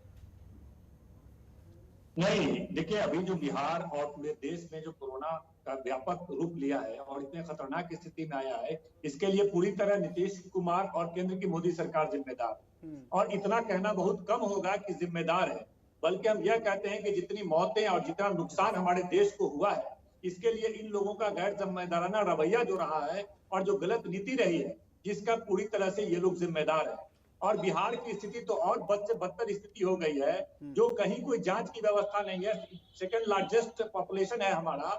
नहीं, देखिए, अभी जो बिहार और पूरे देश में जो कोरोना का व्यापक रूप लिया है और इतने खतरनाक स्थिति में आया है, इसके लिए पूरी तरह नीतीश कुमार और केंद्र की मोदी सरकार जिम्मेदार है। और इतना कहना बहुत कम होगा कि जिम्मेदार है, बल्कि हम यह कहते हैं कि जितनी मौतें और जितना नुकसान हमारे देश को हुआ है, इसके लिए इन लोगों का गैर जिम्मेदाराना रवैया जो रहा है और जो गलत नीति रही है, जिसका पूरी तरह से ये लोग जिम्मेदार है। और बिहार की स्थिति तो और बदतर स्थिति हो गई है, जो कहीं कोई जांच की व्यवस्था नहीं है। सेकंड लार्जेस्ट पॉपुलेशन है हमारा,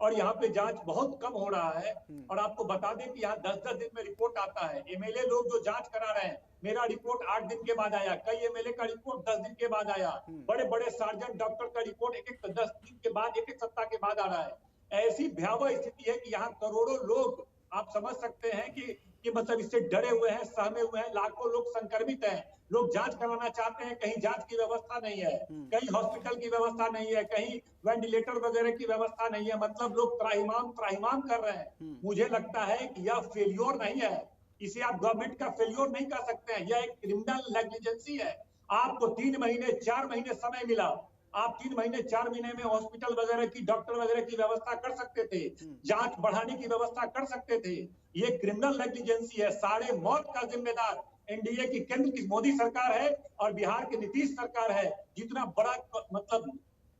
और यहाँ पे जांच बहुत कम हो रहा है। और आपको बता दें कि यहाँ 10-10 दिन में रिपोर्ट आता है। एमएलए लोग जो जांच करा रहे हैं, मेरा रिपोर्ट 8 दिन के बाद आया, कई एमएलए का रिपोर्ट 10 दिन के बाद आया, बड़े बड़े सर्जन डॉक्टर का रिपोर्ट एक 10 दिन के बाद, एक सप्ताह के बाद आ रहा है। ऐसी भयावह स्थिति है कि यहाँ करोड़ों लोग, आप समझ सकते हैं कि मतलब इससे डरे हुए हैं, सहमे हुए हैं, लाखों लोग संक्रमित हैं। लोग जांच कराना चाहते हैं, कहीं जांच की व्यवस्था नहीं है, कहीं हॉस्पिटल की व्यवस्था नहीं है, कहीं वेंटिलेटर वगैरह की व्यवस्था नहीं है। मतलब लोग त्राहिमाम कर रहे हैं। मुझे लगता है कि यह फेल्योर नहीं है, इसे आप गवर्नमेंट का फेल्योर नहीं कर सकते हैं, यह एक क्रिमिनल नेग्लिजेंसी है। आपको 3 महीने 4 महीने समय मिला, आप 3 महीने 4 महीने में हॉस्पिटल वगैरह की, डॉक्टर वगैरह की व्यवस्था कर सकते थे, जांच बढ़ाने की व्यवस्था कर सकते थे। ये क्रिमिनल नेग्लिजेंसी है। सारे मौत का जिम्मेदार एनडीए की, केंद्र की मोदी सरकार है और बिहार की नीतीश सरकार है। जितना बड़ा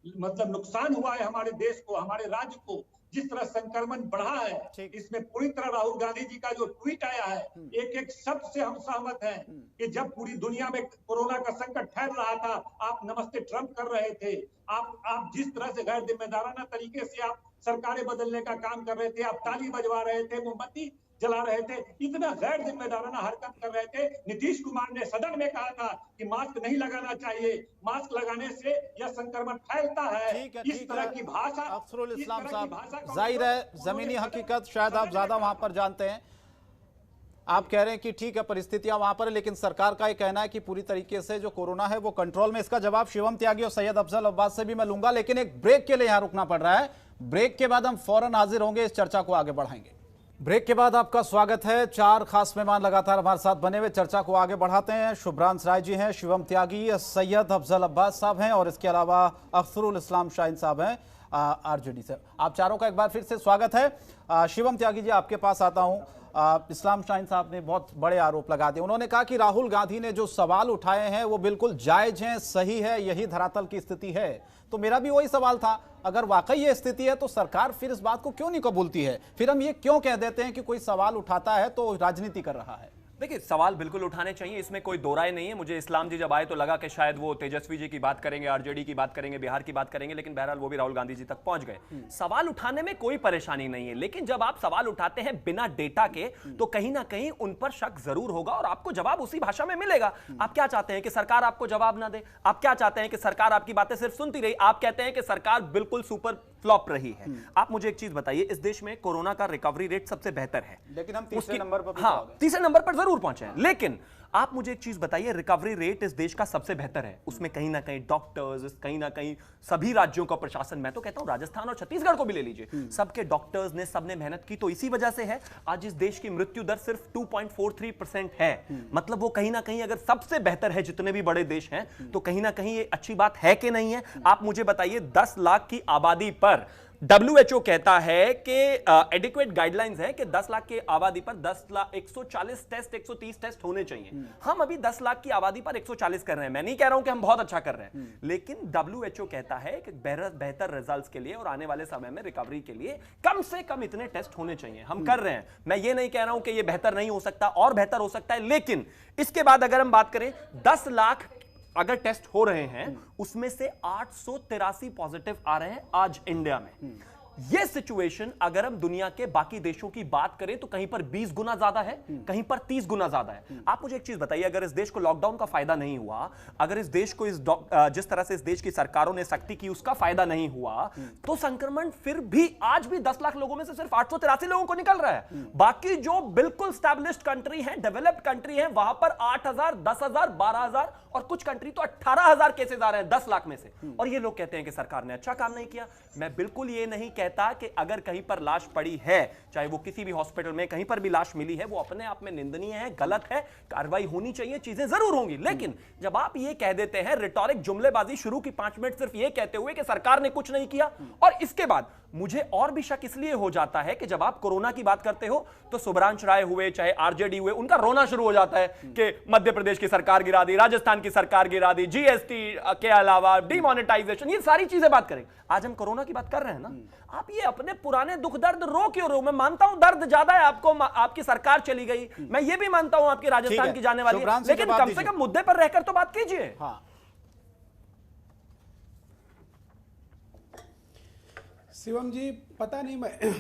मतलब नुकसान हुआ है हमारे देश को, हमारे राज्य को, जिस तरह संक्रमण बढ़ा है, इसमें पूरी तरह राहुल गांधी जी का जो ट्वीट आया है, एक एक शब्द से हम सहमत हैं कि जब पूरी दुनिया में कोरोना का संकट फैल रहा था, आप नमस्ते ट्रंप कर रहे थे। आप जिस तरह से गैर जिम्मेदाराना तरीके से आप सरकारें बदलने का काम कर रहे थे, आप ताली बजवा रहे थे, मोमबत्ती जला रहे थे, इतना गैर जिम्मेदाराना हरकत कर रहे थे। नीतीश कुमार ने सदन में कहा था कि मास्क नहीं लगाना चाहिए, मास्क लगाने से यह संक्रमण फैलता है। इस तरह की भाषा, अफसरुल इस्लाम साहब, जाहिर है जमीनी हकीकत शायद आप ज्यादा वहां पर जानते हैं। आप कह रहे हैं कि ठीक है परिस्थितियां वहां पर है, लेकिन सरकार का ये कहना है कि पूरी तरीके से जो कोरोना है वो कंट्रोल में। इसका जवाब शिवम त्यागी और सैयद अफजल अब्बास से भी मैं लूंगा, लेकिन एक ब्रेक के लिए यहां रुकना पड़ रहा है। ब्रेक के बाद हम फौरन हाजिर होंगे, इस चर्चा को आगे बढ़ाएंगे। ब्रेक के बाद आपका स्वागत है। 4 खास मेहमान लगातार हमारे साथ बने हुए, चर्चा को आगे बढ़ाते हैं। शुभ्रांश राय जी हैं, शिवम त्यागी, सैयद अफजल अब्बास साहब हैं और इसके अलावा अफसरुल इस्लाम शाहीन साहब हैं आरजेडी से। आप चारों का एक बार फिर से स्वागत है। शिवम त्यागी जी, आपके पास आता हूं। इस्लाम शाहीन साहब ने बहुत बड़े आरोप लगा दिए। उन्होंने कहा कि राहुल गांधी ने जो सवाल उठाए हैं वो बिल्कुल जायज हैं, सही है, यही धरातल की स्थिति है। तो मेरा भी वही सवाल था, अगर वाकई ये स्थिति है तो सरकार फिर इस बात को क्यों नहीं कबूलती है? फिर हम ये क्यों कह देते हैं कि कोई सवाल उठाता है तो राजनीति कर रहा है? देखिए, सवाल बिल्कुल उठाने चाहिए, इसमें कोई दो राय नहीं है। मुझे इस्लाम जी जब आए तो लगा कि शायद वो तेजस्वी जी की बात करेंगे, आरजेडी की बात करेंगे, बिहार की बात करेंगे, लेकिन बहरहाल वो भी राहुल गांधी जी तक पहुंच गए। सवाल उठाने में कोई परेशानी नहीं है, लेकिन जब आप सवाल उठाते हैं बिना डेटा के तो कहीं ना कहीं उन पर शक जरूर होगा और आपको जवाब उसी भाषा में मिलेगा। आप क्या चाहते हैं कि सरकार आपको जवाब ना दे? आप क्या चाहते हैं कि सरकार आपकी बातें सिर्फ सुनती रही? आप कहते हैं कि सरकार बिल्कुल सुपर फ्लॉप रही है। आप मुझे एक चीज बताइए, इस देश में कोरोना का रिकवरी रेट सबसे बेहतर है, लेकिन हम तीसरे नंबर पर, हाँ, तीसरे नंबर पर जरूर पहुंचे हैं। लेकिन आप मुझे एक चीज बताइए, रिकवरी रेट इस देश का सबसे बेहतर है, उसमें कहीं ना कहीं डॉक्टर्स, कहीं ना कहीं सभी राज्यों का प्रशासन, मैं तो कहता हूं राजस्थान और छत्तीसगढ़ को भी ले लीजिए, सबके डॉक्टर्स ने, सबने मेहनत की, तो इसी वजह से है आज इस देश की मृत्यु दर सिर्फ 2.43% है। मतलब वो कहीं ना कहीं अगर सबसे बेहतर है जितने भी बड़े देश हैं, तो कहीं ना कहीं ये अच्छी बात है कि नहीं है? आप मुझे बताइए, 10 लाख की आबादी पर WHO कहता है कि एडिक्वेट गाइडलाइंस है कि 10 लाख की आबादी पर 140 टेस्ट, 130 टेस्ट होने चाहिए। हम अभी 10 लाख की आबादी पर 140 कर रहे हैं। मैं नहीं कह रहा हूं कि हम बहुत अच्छा कर रहे हैं, लेकिन WHO कहता है कि बेहतर रिजल्ट्स के लिए और आने वाले समय में रिकवरी के लिए कम से कम इतने टेस्ट होने चाहिए। हम कर रहे हैं, मैं ये नहीं कह रहा हूं कि ये बेहतर नहीं हो सकता, और बेहतर हो सकता है। लेकिन इसके बाद अगर हम बात करें, 10 लाख अगर टेस्ट हो रहे हैं, उसमें से 883 पॉजिटिव आ रहे हैं आज इंडिया में। यह सिचुएशन अगर हम दुनिया के बाकी देशों की बात करें तो कहीं पर 20 गुना ज्यादा है, कहीं पर 30 गुना ज्यादा है। आप मुझे एक चीज बताइए, अगर इस देश को लॉकडाउन का फायदा नहीं हुआ, अगर इस देश को जिस तरह से इस देश की सरकारों ने सख्ती की उसका फायदा नहीं हुआ, तो संक्रमण फिर भी आज भी 10 लाख लोगों में से सिर्फ 883 लोगों को निकल रहा है। बाकी जो बिल्कुल स्टैब्लिश्ड कंट्री है, डेवलप्ड कंट्री है, वहां पर 8,000, 10,000, 12,000 और कुछ कंट्री तो 18,000 केसेस आ रहे हैं 10 लाख में से। और ये लोग कहते हैं कि सरकार ने अच्छा काम नहीं किया। मैं बिल्कुल ये नहीं कहता कि अगर कहीं पर लाश पड़ी है, चाहे वो किसी भी हॉस्पिटल में कहीं पर भी लाश मिली है, वो अपने आप में निंदनीय है, गलत है, कार्रवाई होनी चाहिए, चीजें जरूर होंगी। लेकिन जब आप ये कह देते हैं, रिटॉरिक जुमलेबाजी शुरू की 5 मिनट सिर्फ ये कहते हुए कि सरकार ने कुछ नहीं किया, और इसके बाद मुझे और भी शक इसलिए हो जाता है कि जब आप कोरोना की बात करते हो तो सुभ्रांश राय हुए, चाहे आरजेडी हुए, उनका रोना शुरू हो जाता है कि मध्य प्रदेश की सरकार गिरा दी, राजस्थान की सरकार गिरा दी, जीएसटी के अलावा डिमोनेटाइजेशन, ये सारी चीजें बात करें। आज हम कोरोना की बात कर रहे हैं ना, आप ये अपने पुराने दुख दर्द रो क्यों रहे हो? मैं मानता हूं दर्द ज्यादा है आपको, आपकी सरकार चली गई, मैं ये भी मानता हूं आपकी राजस्थान की जाने वाली, लेकिन कम से कम मुद्दे पर रहकर तो बात कीजिए। शिवम जी, पता नहीं,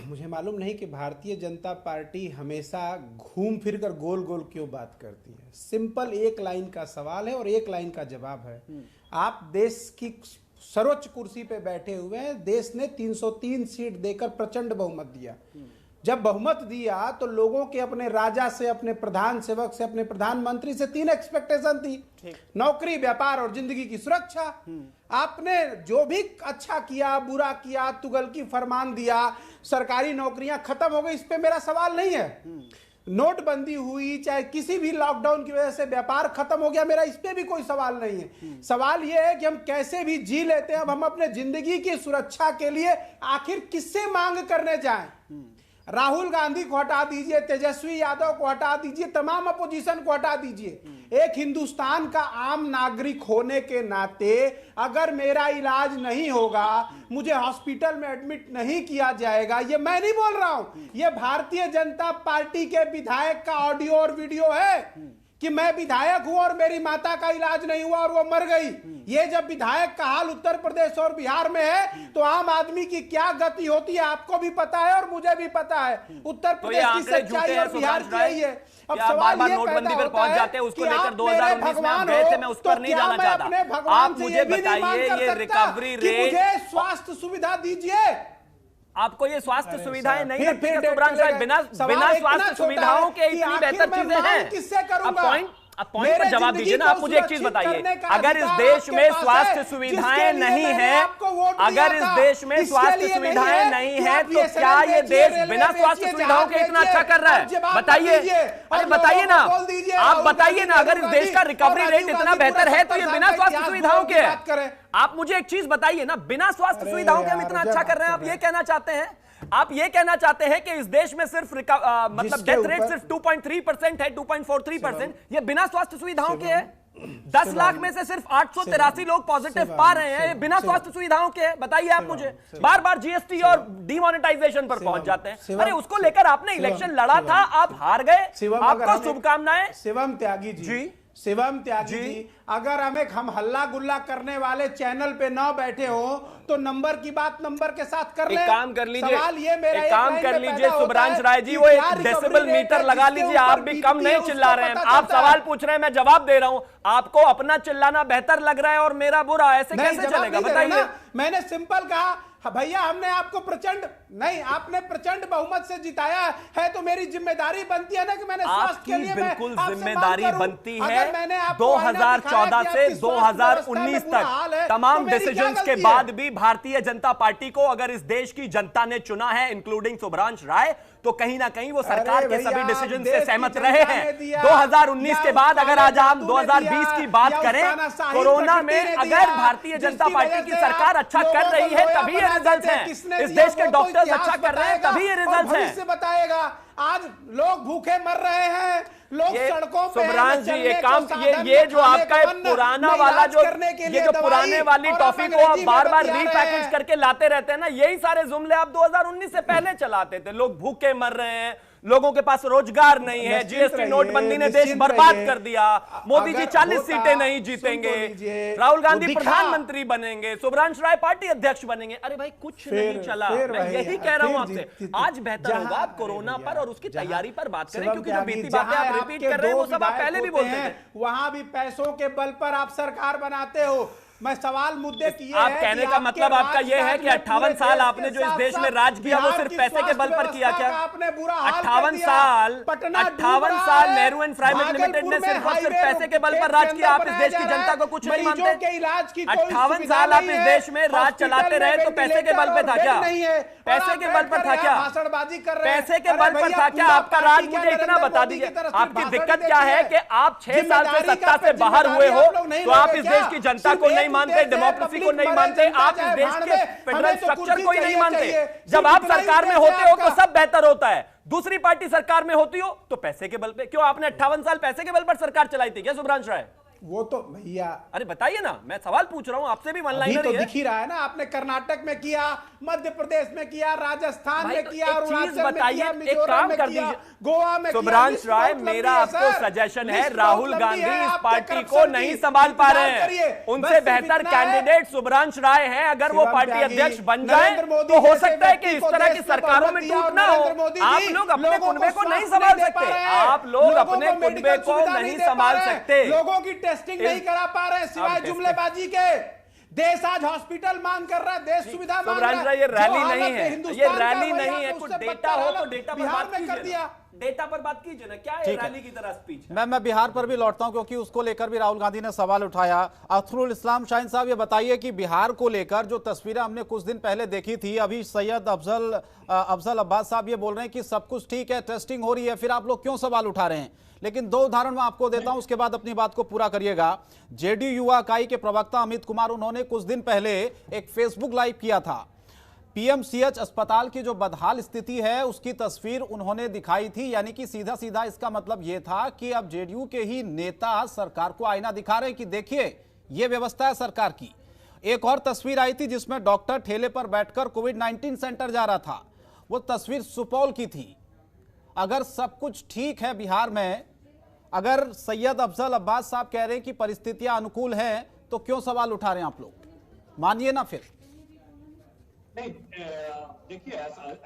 मुझे मालूम नहीं कि भारतीय जनता पार्टी हमेशा घूम फिर कर गोल गोल क्यों बात करती है। सिंपल एक लाइन का सवाल है और एक लाइन का जवाब है। आप देश की सर्वोच्च कुर्सी पे बैठे हुए हैं, देश ने 303 सीट देकर प्रचंड बहुमत दिया। जब बहुमत दिया तो लोगों के अपने राजा से, अपने प्रधान सेवक से, अपने प्रधानमंत्री से 3 एक्सपेक्टेशन थी, नौकरी, व्यापार और जिंदगी की सुरक्षा। आपने जो भी अच्छा किया, बुरा किया, तुगलकी फरमान दिया, सरकारी नौकरियां खत्म हो गई, इस पे मेरा सवाल नहीं है। नोटबंदी हुई, चाहे किसी भी लॉकडाउन की वजह से व्यापार खत्म हो गया, मेरा इस पे भी कोई सवाल नहीं है। सवाल यह है कि हम कैसे भी जी लेते हैं। अब हम अपने जिंदगी की सुरक्षा के लिए आखिर किससे मांग करने जाएं? राहुल गांधी को हटा दीजिए, तेजस्वी यादव को हटा दीजिए, तमाम अपोजिशन को हटा दीजिए। एक हिंदुस्तान का आम नागरिक होने के नाते अगर मेरा इलाज नहीं होगा, मुझे हॉस्पिटल में एडमिट नहीं किया जाएगा, ये मैं नहीं बोल रहा हूं, ये भारतीय जनता पार्टी के विधायक का ऑडियो और वीडियो है कि मैं विधायक हूं और मेरी माता का इलाज नहीं हुआ और वो मर गई। ये जब विधायक का हाल उत्तर प्रदेश और बिहार में है तो आम आदमी की क्या गति होती है आपको भी पता है और मुझे भी पता है। उत्तर प्रदेश की सच्चाई और बिहार की यही है। अब सवाल ये नोटबंदी पर पहुंच जाते हैं, उसको लेकर 2019 में आप गए थे, मैं उस पर नहीं जाना चाहता। आप मुझे बताइए, ये रिकवरी रेट, मुझे स्वास्थ्य सुविधा दीजिए। आपको ये स्वास्थ्य सुविधाएं नहीं लगती है सुब्रांश राय? बिना स्वास्थ्य सुविधाओं के इतनी बेहतर चीजें हैं। अब पॉइंट पर जवाब दीजिए ना। आप मुझे एक चीज बताइए, अगर इस देश में स्वास्थ्य सुविधाएं नहीं है, अगर इस देश में स्वास्थ्य सुविधाएं नहीं है, तो क्या ये देश बिना स्वास्थ्य सुविधाओं के इतना अच्छा कर रहा है? बताइए, अरे बताइए ना, आप बताइए ना। अगर इस देश का रिकवरी रेट इतना बेहतर है तो ये बिना स्वास्थ्य सुविधाओं के है। आप मुझे एक चीज बताइए ना, बिना स्वास्थ्य सुविधाओं के हम इतना अच्छा कर रहे हैं, आप ये कहना चाहते हैं? आप ये कहना चाहते हैं कि इस देश में सिर्फ मतलब डेथ रेट सिर्फ 2.3% है, 2.43%, ये बिना स्वास्थ्य सुविधाओं के है? 10 लाख में से सिर्फ 883 लोग पॉजिटिव पा रहे हैं, ये बिना स्वास्थ्य सुविधाओं के है? बताइए आप मुझे। बार बार जीएसटी और डिमोनेटाइजेशन पर पहुंच जाते हैं। अरे उसको लेकर आपने इलेक्शन लड़ा था, आप हार गए, आपको शुभकामनाएं। शिवम त्यागी जी, शिवम त्यागी जी, अगर हम हल्ला गुल्ला करने वाले चैनल पे ना बैठे हो तो नंबर की बात नंबर के साथ कर ले। एक काम कर लीजिए, एक काम कर लीजिए सुब्रांश राय जी, वो एक डेसिबल मीटर लगा लीजिए। आप भी कम नहीं चिल्ला रहे हैं, आप सवाल पूछ रहे हैं, मैं जवाब दे रहा हूं। आपको अपना चिल्लाना बेहतर लग रहा है और मेरा बुरा, ऐसे कैसे चलेगा? बताइए। मैंने सिंपल कहा, भैया हमने आपको आपने प्रचंड बहुमत से जिताया है, तो मेरी जिम्मेदारी बनती है ना कि मैंने स्वास्थ्य के लिए बिल्कुल जिम्मेदारी बनती है। 2014 से 2019 तक तमाम डिसीजंस के बाद भी भारतीय जनता पार्टी को अगर इस देश की जनता ने चुना है, इंक्लूडिंग सुब्रांश राय, तो कहीं ना कहीं वो सरकार के सभी डिसीजन से सहमत रहे हैं। 2019 के बाद अगर आज हम 2020 की बात करें, कोरोना में अगर भारतीय जनता पार्टी की सरकार अच्छा कर रही है तभी ये रिजल्ट हैं। इस देश के डॉक्टर्स अच्छा कर रहे हैं तभी ये रिजल्ट हैं। बताएगा, आज लोग भूखे मर रहे हैं, लोग सड़कों पे। सुब्रांश जी, ये जो आपका पुराना वाला ये जो पुराने वाली टॉफी को आप बार बार रीपैकेज करके लाते रहते हैं ना, यही सारे जुमले आप 2019 से पहले चलाते थे। लोग भूखे मर रहे हैं, लोगों के पास रोजगार नहीं है, जीएसटी नोटबंदी ने देश बर्बाद कर दिया, मोदी जी 40 सीटें नहीं जीतेंगे, राहुल गांधी प्रधानमंत्री बनेंगे, सुब्रांश राय पार्टी अध्यक्ष बनेंगे। अरे भाई कुछ नहीं चला। मैं यही कह रहा हूं आपसे, आज बेहतर होगा आप कोरोना पर और उसकी तैयारी पर बात करें, क्योंकि जो बीती बातें आप रिपीट कर रहे हैं वो सब आप पहले भी बोलते थे। वहां भी पैसों के बल पर आप सरकार बनाते हो। मैं सवाल मुद्दे की आप कहने का मतलब आपका यह है कि 58 साल आपने जो इस देश में राज किया वो सिर्फ पैसे के बल पर किया क्या? 58 साल नेहरू एंड प्राइवेट लिमिटेड ने सिर्फ और सिर्फ पैसे के बल पर राज किया। आप इस देश की जनता को कुछ नहीं मानते? 58 साल आप इस देश में राज चलाते रहे तो पैसे के बल पर था क्या? पैसे के बल पर था क्या? पैसे के बल पर था क्या आपका राज? मुझे इतना बता दीजिए, आपकी दिक्कत क्या है कि आप 6 साल से सत्ता से बाहर हुए हो तो आप इस देश की जनता को नहीं मानते, डेमोक्रेसी को नहीं मानते, आप इस देश के फेडरल स्ट्रक्चर को ही नहीं मानते। जब आप सरकार में होते हो तो सब बेहतर होता है, दूसरी पार्टी सरकार में होती हो तो पैसे के बल पे। क्यों आपने 58 साल पैसे के बल पर सरकार चलाई थी क्या सुब्रांश राय? वो तो भैया अरे बताइए ना, मैं सवाल पूछ रहा हूं आपसे भी वन अभी लाइनर तो ही है। दिख ही रहा है ना, आपने कर्नाटक में किया, मध्य प्रदेश में किया, राजस्थान भाई में तो किया, एक चीज अरुणाचल में बताइए, किया, एक मिजोरम काम में कर किया, दीजिए। गोवा में किया। सुभ्रांश लिस्ट राय, बहुत लंबी मेरा है, आपको सर। सजेशन है, लिस्ट बहुत राहुल लंबी गांधी है, इस आपके पार्टी को करप्शन नहीं की संभाल पा रहे इंतजार करिए। हैं। बस उनसे सिर्फ बेहतर इतना है। कैंडिडेट सुभ्रांश राय हैं। अगर वो शिवम पार्टी त्यागी, अध्यक्ष बन जाए नरेंद्र मोदी तो हो जैसे सकता है कि व्यक्ति इस को तरह देश की में सरकारों में बहुमत दिया टूट ना और हो। नरेंद्र मोदी आप जी लोग अपने लोगों को कुनबे को नहीं स्वास्थ्य संभाल नहीं दे पा सकते। रहे हैं। आप लोग लोगों अपने को कुनबे मेडिकल को सुविधा नहीं दे पा संभाल रहे हैं। सकते। लोगों की टेस्टिंग नहीं करा पा रहे हैं, सिवाय जुमलेबाजी के। देश आज हॉस्पिटल मांग कर रहा है, देश सुविधा मांग रहा है। ये रैली जो नहीं हालत है, ये हिंदुस्तान का रैली वही नहीं आपने है। कुछ उससे डेटा बदतर हो तो हालत डेटा पर बिहार बात में कर कीजिए दिया। ना। डेटा पर बात कीजिए ना, क्या है ठीक है। रैली की तरह स्पीच? मैं बिहार पर भी लौटता हूं क्योंकि उसको लेकर भी राहुल गांधी ने सवाल उठाया। अख्तरुल इस्लाम शाहीन साहब, ये बताइए कि बिहार को लेकर जो तस्वीरें हमने कुछ दिन पहले देखी थी, अभी सैयद अफजल अब्बास साहब ये बोल रहे हैं कि सब कुछ ठीक है, टेस्टिंग हो रही है, फिर आप लोग क्यों सवाल उठा रहे हैं? लेकिन दो उदाहरण मैं आपको देता हूं, उसके बाद अपनी बात को पूरा करिएगा। जेडीयू युवा इकाई के प्रवक्ता अमित कुमार, उन्होंने कुछ दिन पहले एक फेसबुक लाइव किया था। पीएमसीएच अस्पताल की जो बदहाल स्थिति है उसकी तस्वीर उन्होंने दिखाई थी, यानी कि सीधा सीधा इसका मतलब यह था कि अब जेडीयू के ही नेता सरकार को आईना दिखा रहे हैं कि देखिए ये व्यवस्था है सरकार की। एक और तस्वीर आई थी जिसमें डॉक्टर ठेले पर बैठकर कोविड-19 सेंटर जा रहा था, वो तस्वीर सुपौल की थी। अगर सब कुछ ठीक है बिहार में, अगर सैयद अफजल अब्बास साहब कह रहे हैं कि परिस्थितियां अनुकूल हैं, तो क्यों सवाल उठा रहे हैं आप लोग? मानिए ना फिर। नहीं, देखिए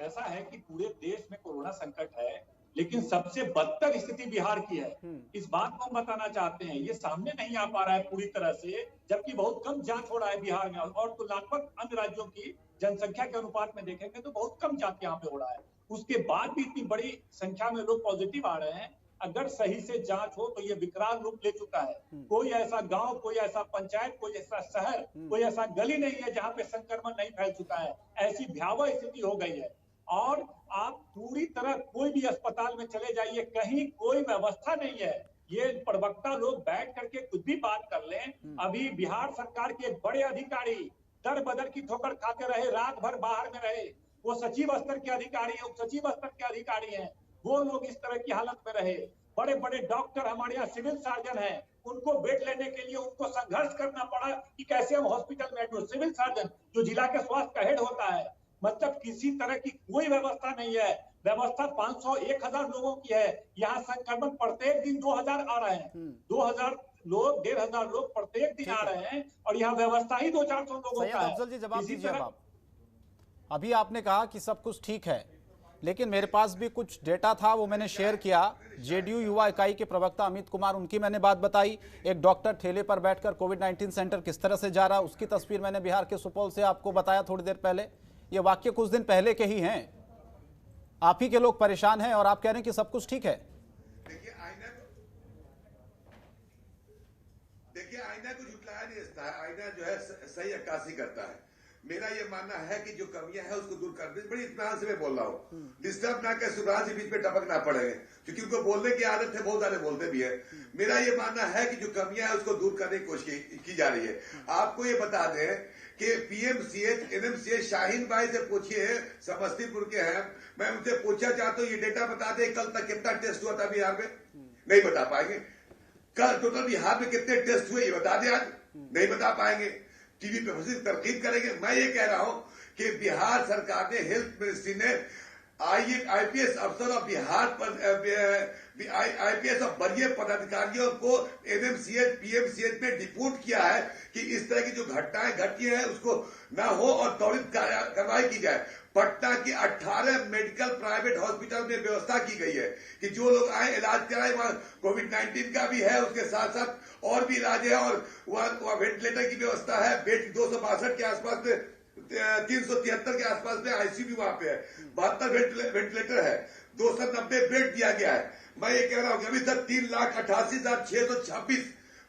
ऐसा है कि पूरे देश में कोरोना संकट है, लेकिन सबसे बदतर स्थिति बिहार की है। इस बात को हम बताना चाहते हैं। ये सामने नहीं आ पा रहा है पूरी तरह से, जबकि बहुत कम जांच हो रहा है बिहार में, और तुलनात्मक अन्य राज्यों की जनसंख्या के अनुपात में देखेंगे तो बहुत कम जांच यहाँ पे हो रहा है। उसके बाद भी इतनी बड़ी संख्या में लोग पॉजिटिव आ रहे हैं। अगर सही से जांच हो तो ये विकराल रूप ले चुका है। कोई ऐसा गांव, कोई ऐसा पंचायत, कोई ऐसा शहर, कोई ऐसा गली नहीं है जहां पे संक्रमण नहीं फैल चुका है। ऐसी भयावह स्थिति हो गई है। और आप पूरी तरह कोई भी अस्पताल में चले जाइए, कहीं कोई व्यवस्था नहीं है। ये प्रवक्ता लोग बैठ करके कुछ भी बात कर लें। अभी बिहार सरकार के एक बड़े अधिकारी दर बदर की ठोकर खाते रहे, रात भर बाहर में रहे। वो सचिव स्तर के अधिकारी है, उप सचिव स्तर के अधिकारी हैं, वो लोग इस तरह की हालत में रहे। बड़े बड़े डॉक्टर, हमारे यहाँ सिविल सर्जन हैं, उनको बेड लेने के लिए उनको संघर्ष करना पड़ा कि कैसे हम हॉस्पिटल में एडमिट। सिविल सर्जन जो जिला के स्वास्थ्य का हेड होता है, मतलब किसी तरह की कोई व्यवस्था नहीं है। व्यवस्था 500-1000 लोगों की है। यहाँ संक्रमण प्रत्येक दिन 2000 आ रहे हैं। 2000 लोग, 1500 लोग प्रत्येक दिन आ रहे हैं, और यहाँ व्यवस्था ही 200-400 लोगों का है। अफजल जी, जवाब इसी दीजिए। तरह आप अभी आपने कहा कि सब कुछ ठीक है, लेकिन मेरे पास भी कुछ डेटा था, वो मैंने शेयर किया। जेडीयू युवा इकाई के प्रवक्ता अमित कुमार, उनकी मैंने बात बताई। एक डॉक्टर ठेले पर बैठकर कोविड-19 सेंटर किस तरह से जा रहा है, उसकी तस्वीर मैंने बिहार के सुपौल से आपको बताया थोड़ी देर पहले। ये वाक्य कुछ दिन पहले के ही हैं। आप ही के लोग परेशान हैं और आप कह रहे हैं कि सब कुछ ठीक है। देखिए आईना को झुटलाया नहीं सकता है। आईना जो है सही अक्कासी करता है। मेरा ये मानना है कि जो कमियां हैं उसको दूर कर, बड़ी इत्मीनान से मैं बोल रहा हूँ। डिस्टर्ब ना कर, सुभ्रांश बीच में टपकना पड़ेगा, क्योंकि उनको बोलने की आदत है, बहुत सारे बोलते भी है। मेरा ये मानना है कि जो कमियां हैं उसको दूर करने की कोशिश की जा रही है। आपको ये बता दें कि पीएमसीएच, एनएमसीएच, शाहीन भाई से पूछिए, समस्तीपुर के हैं, मैं उनसे पूछना चाहता हूँ, ये डेटा बता दे कल तक कितना टेस्ट हुआ था बिहार में, नहीं बता पाएंगे। कल टोटल बिहार में कितने टेस्ट हुए ये बता दें, आज नहीं बता पाएंगे। टीवी पे तरकीब करेंगे। मैं ये कह रहा हूं कि बिहार सरकार ने, हेल्थ मिनिस्ट्री ने आईपीएस अफसर और बिहार पर आईपीएस और वरीय पदाधिकारियों को एनएमसीएच, पीएमसीएच में डिप्यूट किया है कि इस तरह की जो घटनाएं घटी हैं उसको न हो और त्वरित कार्रवाई की जाए। पटना की 18 मेडिकल प्राइवेट हॉस्पिटल में व्यवस्था की गई है कि जो लोग आए इलाज कराए। वहां कोविड-19 का भी है, उसके साथ साथ और भी इलाज है, और वहां वेंटिलेटर की व्यवस्था है। बेड 262 के आसपास में, 373 के आसपास में आईसीयू भी वहां पे है। 72 वेंटिलेटर है, 290 बेड दिया गया है। मैं ये कह रहा हूं कि अभी तक 3,88,626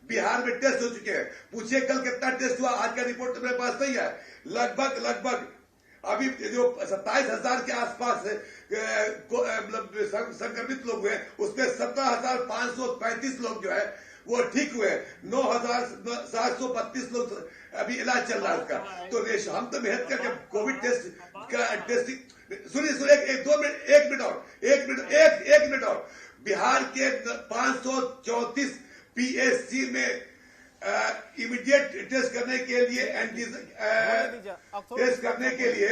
बिहार में टेस्ट हो चुके हैं। पूछिए कल कितना टेस्ट हुआ, आज का रिपोर्ट तो मेरे पास नहीं है। लगभग अभी जो 27,000 के आसपास संक्रमित लोग हुए, उसमें 17,535 लोग जो है वो ठीक हुए। 9,732 लोग अभी इलाज चल रहा है उसका। तो हम तो मेहनत करके कोविड टेस्टिंग, सुनिए एक मिनट और बिहार के 534 पीएससी में इमीडिएट टेस्ट करने के लिए टेस्ट करने के लिए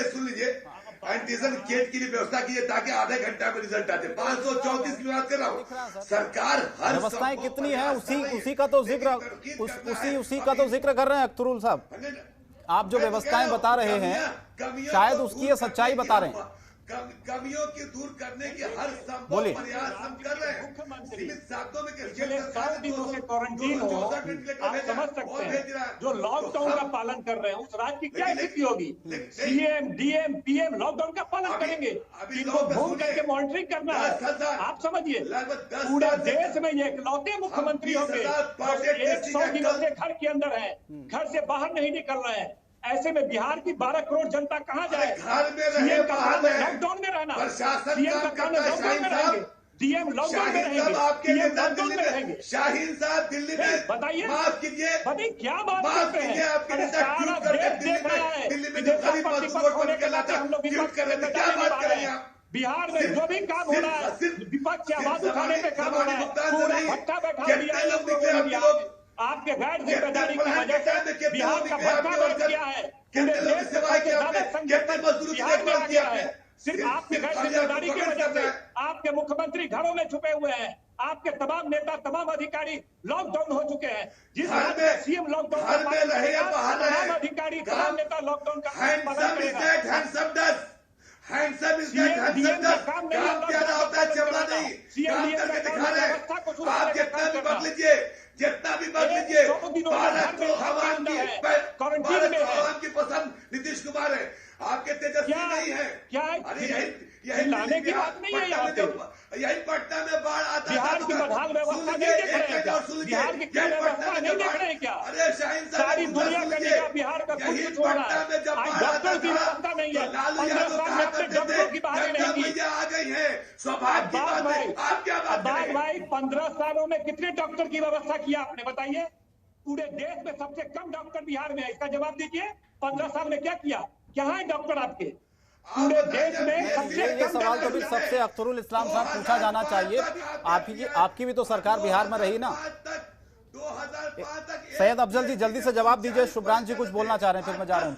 सुन लीजिए एंटीजन किट की व्यवस्था की है ताकि आधे घंटा में रिजल्ट आते। 534 की बात कर रहा हूँ। सरकार हर व्यवस्थाएं कितनी है उसी का तो जिक्र उसी का तो जिक्र कर रहे हैं अख्तरुल साहब। आप जो व्यवस्थाएं बता रहे हैं शायद उसकी ये सच्चाई बता रहे हैं। कमियों की दूर करने की हर संभव प्रयास हम कर रहे हैं। सीमित शब्दों में पिछले 100 दिनों से क्वारंटीन हो, आप समझ सकते हैं जो लॉकडाउन का पालन कर रहे हैं उस राज्य की क्या स्थिति होगी। सीएम डीएम पीएम लॉकडाउन का पालन करेंगे, इनको घूम करके मॉनिटरिंग करना है। आप समझिए पूरे देश में ये इकलौते मुख्यमंत्री होंगे 100 दिनों से घर के अंदर है, घर से बाहर नहीं निकल रहे हैं। ऐसे में बिहार की 12 करोड़ जनता कहां जाए। सीएम का काम है लॉकडाउन में रहना, सीएम का काम है लॉकडाउन में रहेंगे, डीएम लॉकडाउन में रहेंगे, पीएम लॉकडाउन में रहेंगे। शाहीन साहब दिल्ली में बताइए, माफ कीजिए, बताइए क्या बात करते हैं। सारा देश देख रहा है हम लोग बिहार में जो भी काम हो रहा है विपक्ष की आवाज उठाने में काम हो रहा है, पूरा भट्टा बैठा दिया। आपके गैर जिम्मेदारी की वजह से बिहार का भट्टा बैठ गया है। पूरे देश से सबसे ज्यादा संगठन बिहार में आ गया है। सिर्फ आपकी गैर जिम्मेदारी की वजह से आपके मुख्यमंत्री घरों में छुपे हुए हैं, आपके तमाम नेता तमाम अधिकारी लॉकडाउन हो चुके हैं। जिस राज्य में सीएम लॉकडाउन का पालन करेगा तमाम अधिकारी तमाम नेता लॉकडाउन का पालन करेगा। काम आप जितना भी बदल लीजिए, जितना भी बदल लीजिए, की पसंद नीतीश कुमार है, आपके तेजस्वी नहीं है। क्या यही लाने की बात नहीं है। यहाँ पे यही पटना में बाढ़ आता बिहार की बदहाल व्यवस्था नहीं देख रहे हैं क्या? बिहार की क्या व्यवस्था नहीं देख रहे हैं क्या? अरे शाहीन साहब सारी दुनिया का निगाह बिहार का कुछ हो रहा है। आज डॉक्टर की व्यवस्था नहीं है। 15 साल में अपने डॉक्टरों की बात नहीं की। आ गई है सौभाग्य की बात है। आप क्या बात करें भाई 15 सालों में कितने डॉक्टर की व्यवस्था किया आपने बताइए। पूरे देश में सबसे कम डॉक्टर बिहार में है, इसका जवाब दीजिए। 15 साल में क्या किया? क्या है डॉक्टर आपके पूरे देश में सबसे ये सवाल तो भी सबसे अख्तरुल इस्लाम साहब पूछा जाना चाहिए। आपकी भी तो सरकार बिहार में रही ना। सैयद अफजल जी जल्दी से जवाब दीजिए। शुभ्रांश जी कुछ बोलना चाह रहे हैं, फिर मैं जा रहा हूँ।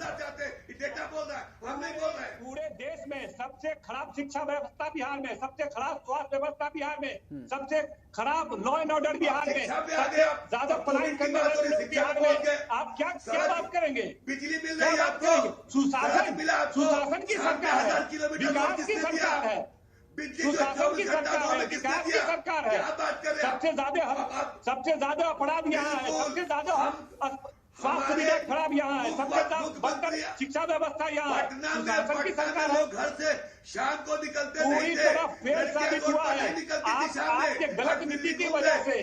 पूरे देश में सबसे खराब शिक्षा व्यवस्था बिहार में, सबसे खराब स्वास्थ्य व्यवस्था बिहार में, सबसे खराब लॉ एंड ऑर्डर बिहार में, ज्यादा पलायन करने वाले लोग बिहार में। आप क्या बात करेंगे? बिजली मिल रही है आपको, सुशासन की सरकार है, विकास की सरकार है, सुशासन की सरकार है, विकास की सरकार है। सबसे ज्यादा अपराध यहाँ है, सबसे ज्यादा स्वास्थ्य सुविधा खराब यहाँ है, सबसे ज्यादा शिक्षा व्यवस्था यहाँ है। सुशासन की सरकार है। घर से शाम को निकलते पूरी तरह फेल साबित हुआ है। आपके गलत नीति की वजह से,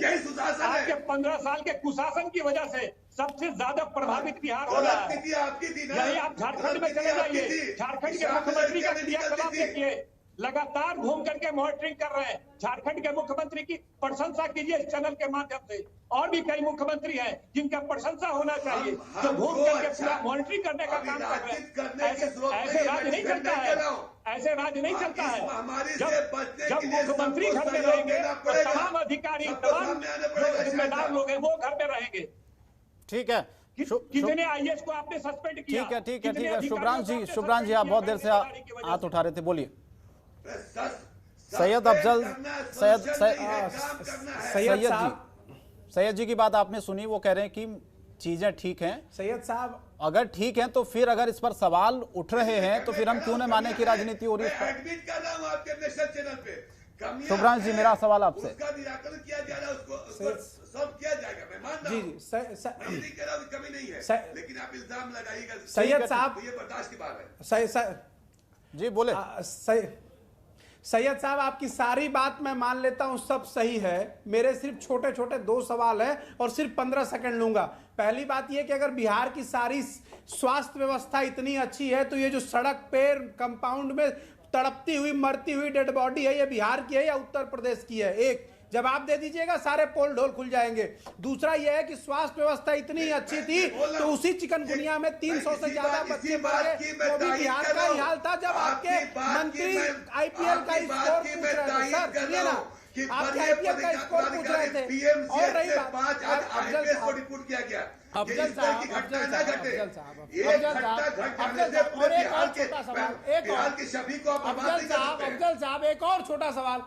आपके 15 साल के कुशासन की वजह से सबसे ज्यादा प्रभावित बिहार हो रहा है। यही आप झारखंड में चले जाइए, झारखंड के मुख्यमंत्री का क्रियाकलाप देखिए, लगातार घूम करके मॉनिटरिंग कर रहे हैं। झारखंड के मुख्यमंत्री की प्रशंसा कीजिए इस चैनल के माध्यम से। और भी कई मुख्यमंत्री हैं जिनका प्रशंसा होना चाहिए, जो घूम करके पूरा मॉनिटरिंग करने का काम कर रहे हैं। ऐसे राज्य नहीं चलता है, ऐसे राज्य नहीं चलता है। जब मुख्यमंत्री घर में रहेंगे तो तमाम अधिकारी तमाम जिम्मेदार लोग हैं वो घर में रहेंगे। ठीक है, कितने आईएएस को आपने सस्पेंड किया? ठीक है। शुभ्रांश जी आप बहुत देर से हाथ उठा रहे थे, बोलिए। सैयद अफजल सैयद जी की बात आपने सुनी, वो कह रहे हैं कि चीजें ठीक हैं। सैयद साहब अगर ठीक हैं तो फिर अगर इस पर सवाल उठ रहे हैं तो फिर हम क्यों न माने कि राजनीति हो रही है। एडमिट कर रहा हूं आपके नेशनल चैनल पे। शुभ्रांश जी मेरा सवाल आपसे, उसका निराकरण किया जा रहा है, उसको सब किया जाएगा। मैं मान रहा हूं, मैं नहीं कह रहा हूं कमी नहीं है, लेकिन आप इल्जाम लगाइएगा सैयद साहब, ये बर्दाश्त की बात है। जी बोले। सैयद साहब आपकी सारी बात मैं मान लेता हूं, सब सही है। मेरे सिर्फ छोटे छोटे 2 सवाल है और सिर्फ 15 सेकंड लूंगा। पहली बात यह कि अगर बिहार की सारी स्वास्थ्य व्यवस्था इतनी अच्छी है तो ये जो सड़क पे कंपाउंड में तड़पती हुई मरती हुई डेड बॉडी है, ये बिहार की है या उत्तर प्रदेश की है? एक जवाब दे दीजिएगा, सारे पोल ढोल खुल जाएंगे। दूसरा यह है कि स्वास्थ्य व्यवस्था इतनी अच्छी थी तो उसी चिकनगुनिया में 300 से ज्यादा बच्चे मरे, वो भी बिहार का ही हाल था जब आपके मंत्री आईपीएल का स्कोर पूछ रहे थे। सर सुनिए ना, कि आपके आईपीएस का स्कोर पूछ रहे थे। और रही बात पांच आईपीएस को रिपोर्ट किया गया। अफजल साहब, की घटना न घटे, अफजल साहब, एक घटना घट जाने से पूरे और एक और बिहार के छोटा सवाल, एक बिहार और के सभी को आप बर्बाद नहीं कर सकते। अफजल साहब एक और छोटा सवाल,